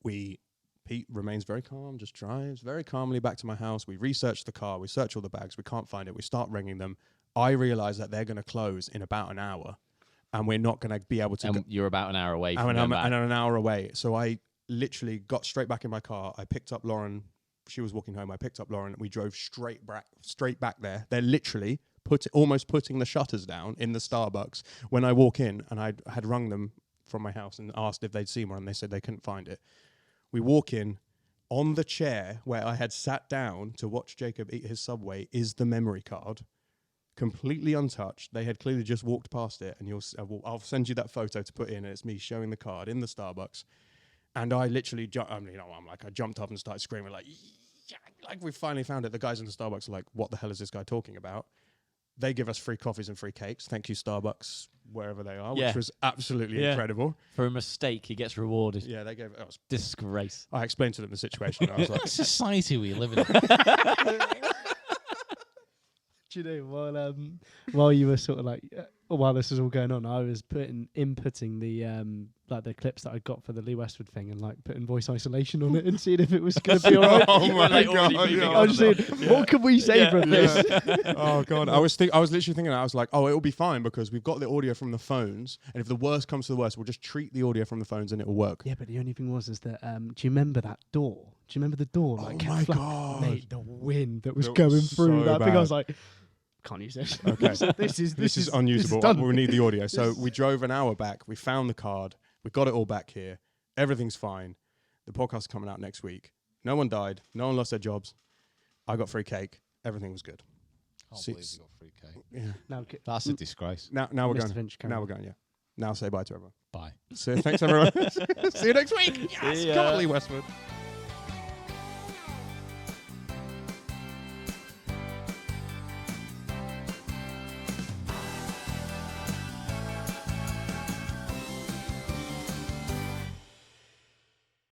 Pete remains very calm, just drives very calmly back to my house. We research the car, we search all the bags, we can't find it. We start ringing them. I realize that they're going to close in about an hour, and we're not going to be able to. And you're about an hour away from and going I'm back. an hour away. So I literally got straight back in my car. I picked up Lauren. She was walking home. I picked up Lauren. We drove straight back there. They're literally almost putting the shutters down in the Starbucks when I walk in, and I had rung them from my house and asked if they'd seen one, and they said they couldn't find it. We walk in. On the chair where I had sat down to watch Jacob eat his Subway is the memory card, completely untouched. They had clearly just walked past it, and I'll send you that photo to put in, and it's me showing the card in the Starbucks. And I literally, I jumped up and started screaming like we finally found it. The guys in the Starbucks are like, what the hell is this guy talking about? They give us free coffees and free cakes. Thank you, Starbucks, wherever they are, Yeah. which was absolutely Yeah. incredible. For a mistake, he gets rewarded. Yeah, they gave us. Disgrace. I explained to them the situation. And I was like, What society we live in? Do you know, while you were sort of like, while this was all going on, I was inputting the like the clips that I got for the Lee Westwood thing and like putting voice isolation on it and seeing if it was going to be alright. oh my Like, god! already moving I was saying, what can we say from this? Oh god! I was literally thinking that. I was like, oh, it'll be fine because we've got the audio from the phones, and if the worst comes to the worst, we'll just treat the audio from the phones and it'll work. Yeah, but the only thing was that do you remember that door? Do you remember the door? Like, Oh my god! Mate, the wind that was That going was through so that thing. I bad. was like, can't use this. Okay. this is This is unusable. done. We need the audio. So we drove an hour back. We found the card. We got it all back here. Everything's fine. The podcast's coming out next week. No one died. No one lost their jobs. I got free cake. Everything was good. Can't See- believe you got free cake. Yeah. Now, That's a disgrace. Now we're Mr. going. Finch, carry Now on. we're going. Yeah. Now say bye to everyone. Bye. So thanks everyone. See you next week. Yes. ya. Come on, Lee Westwood.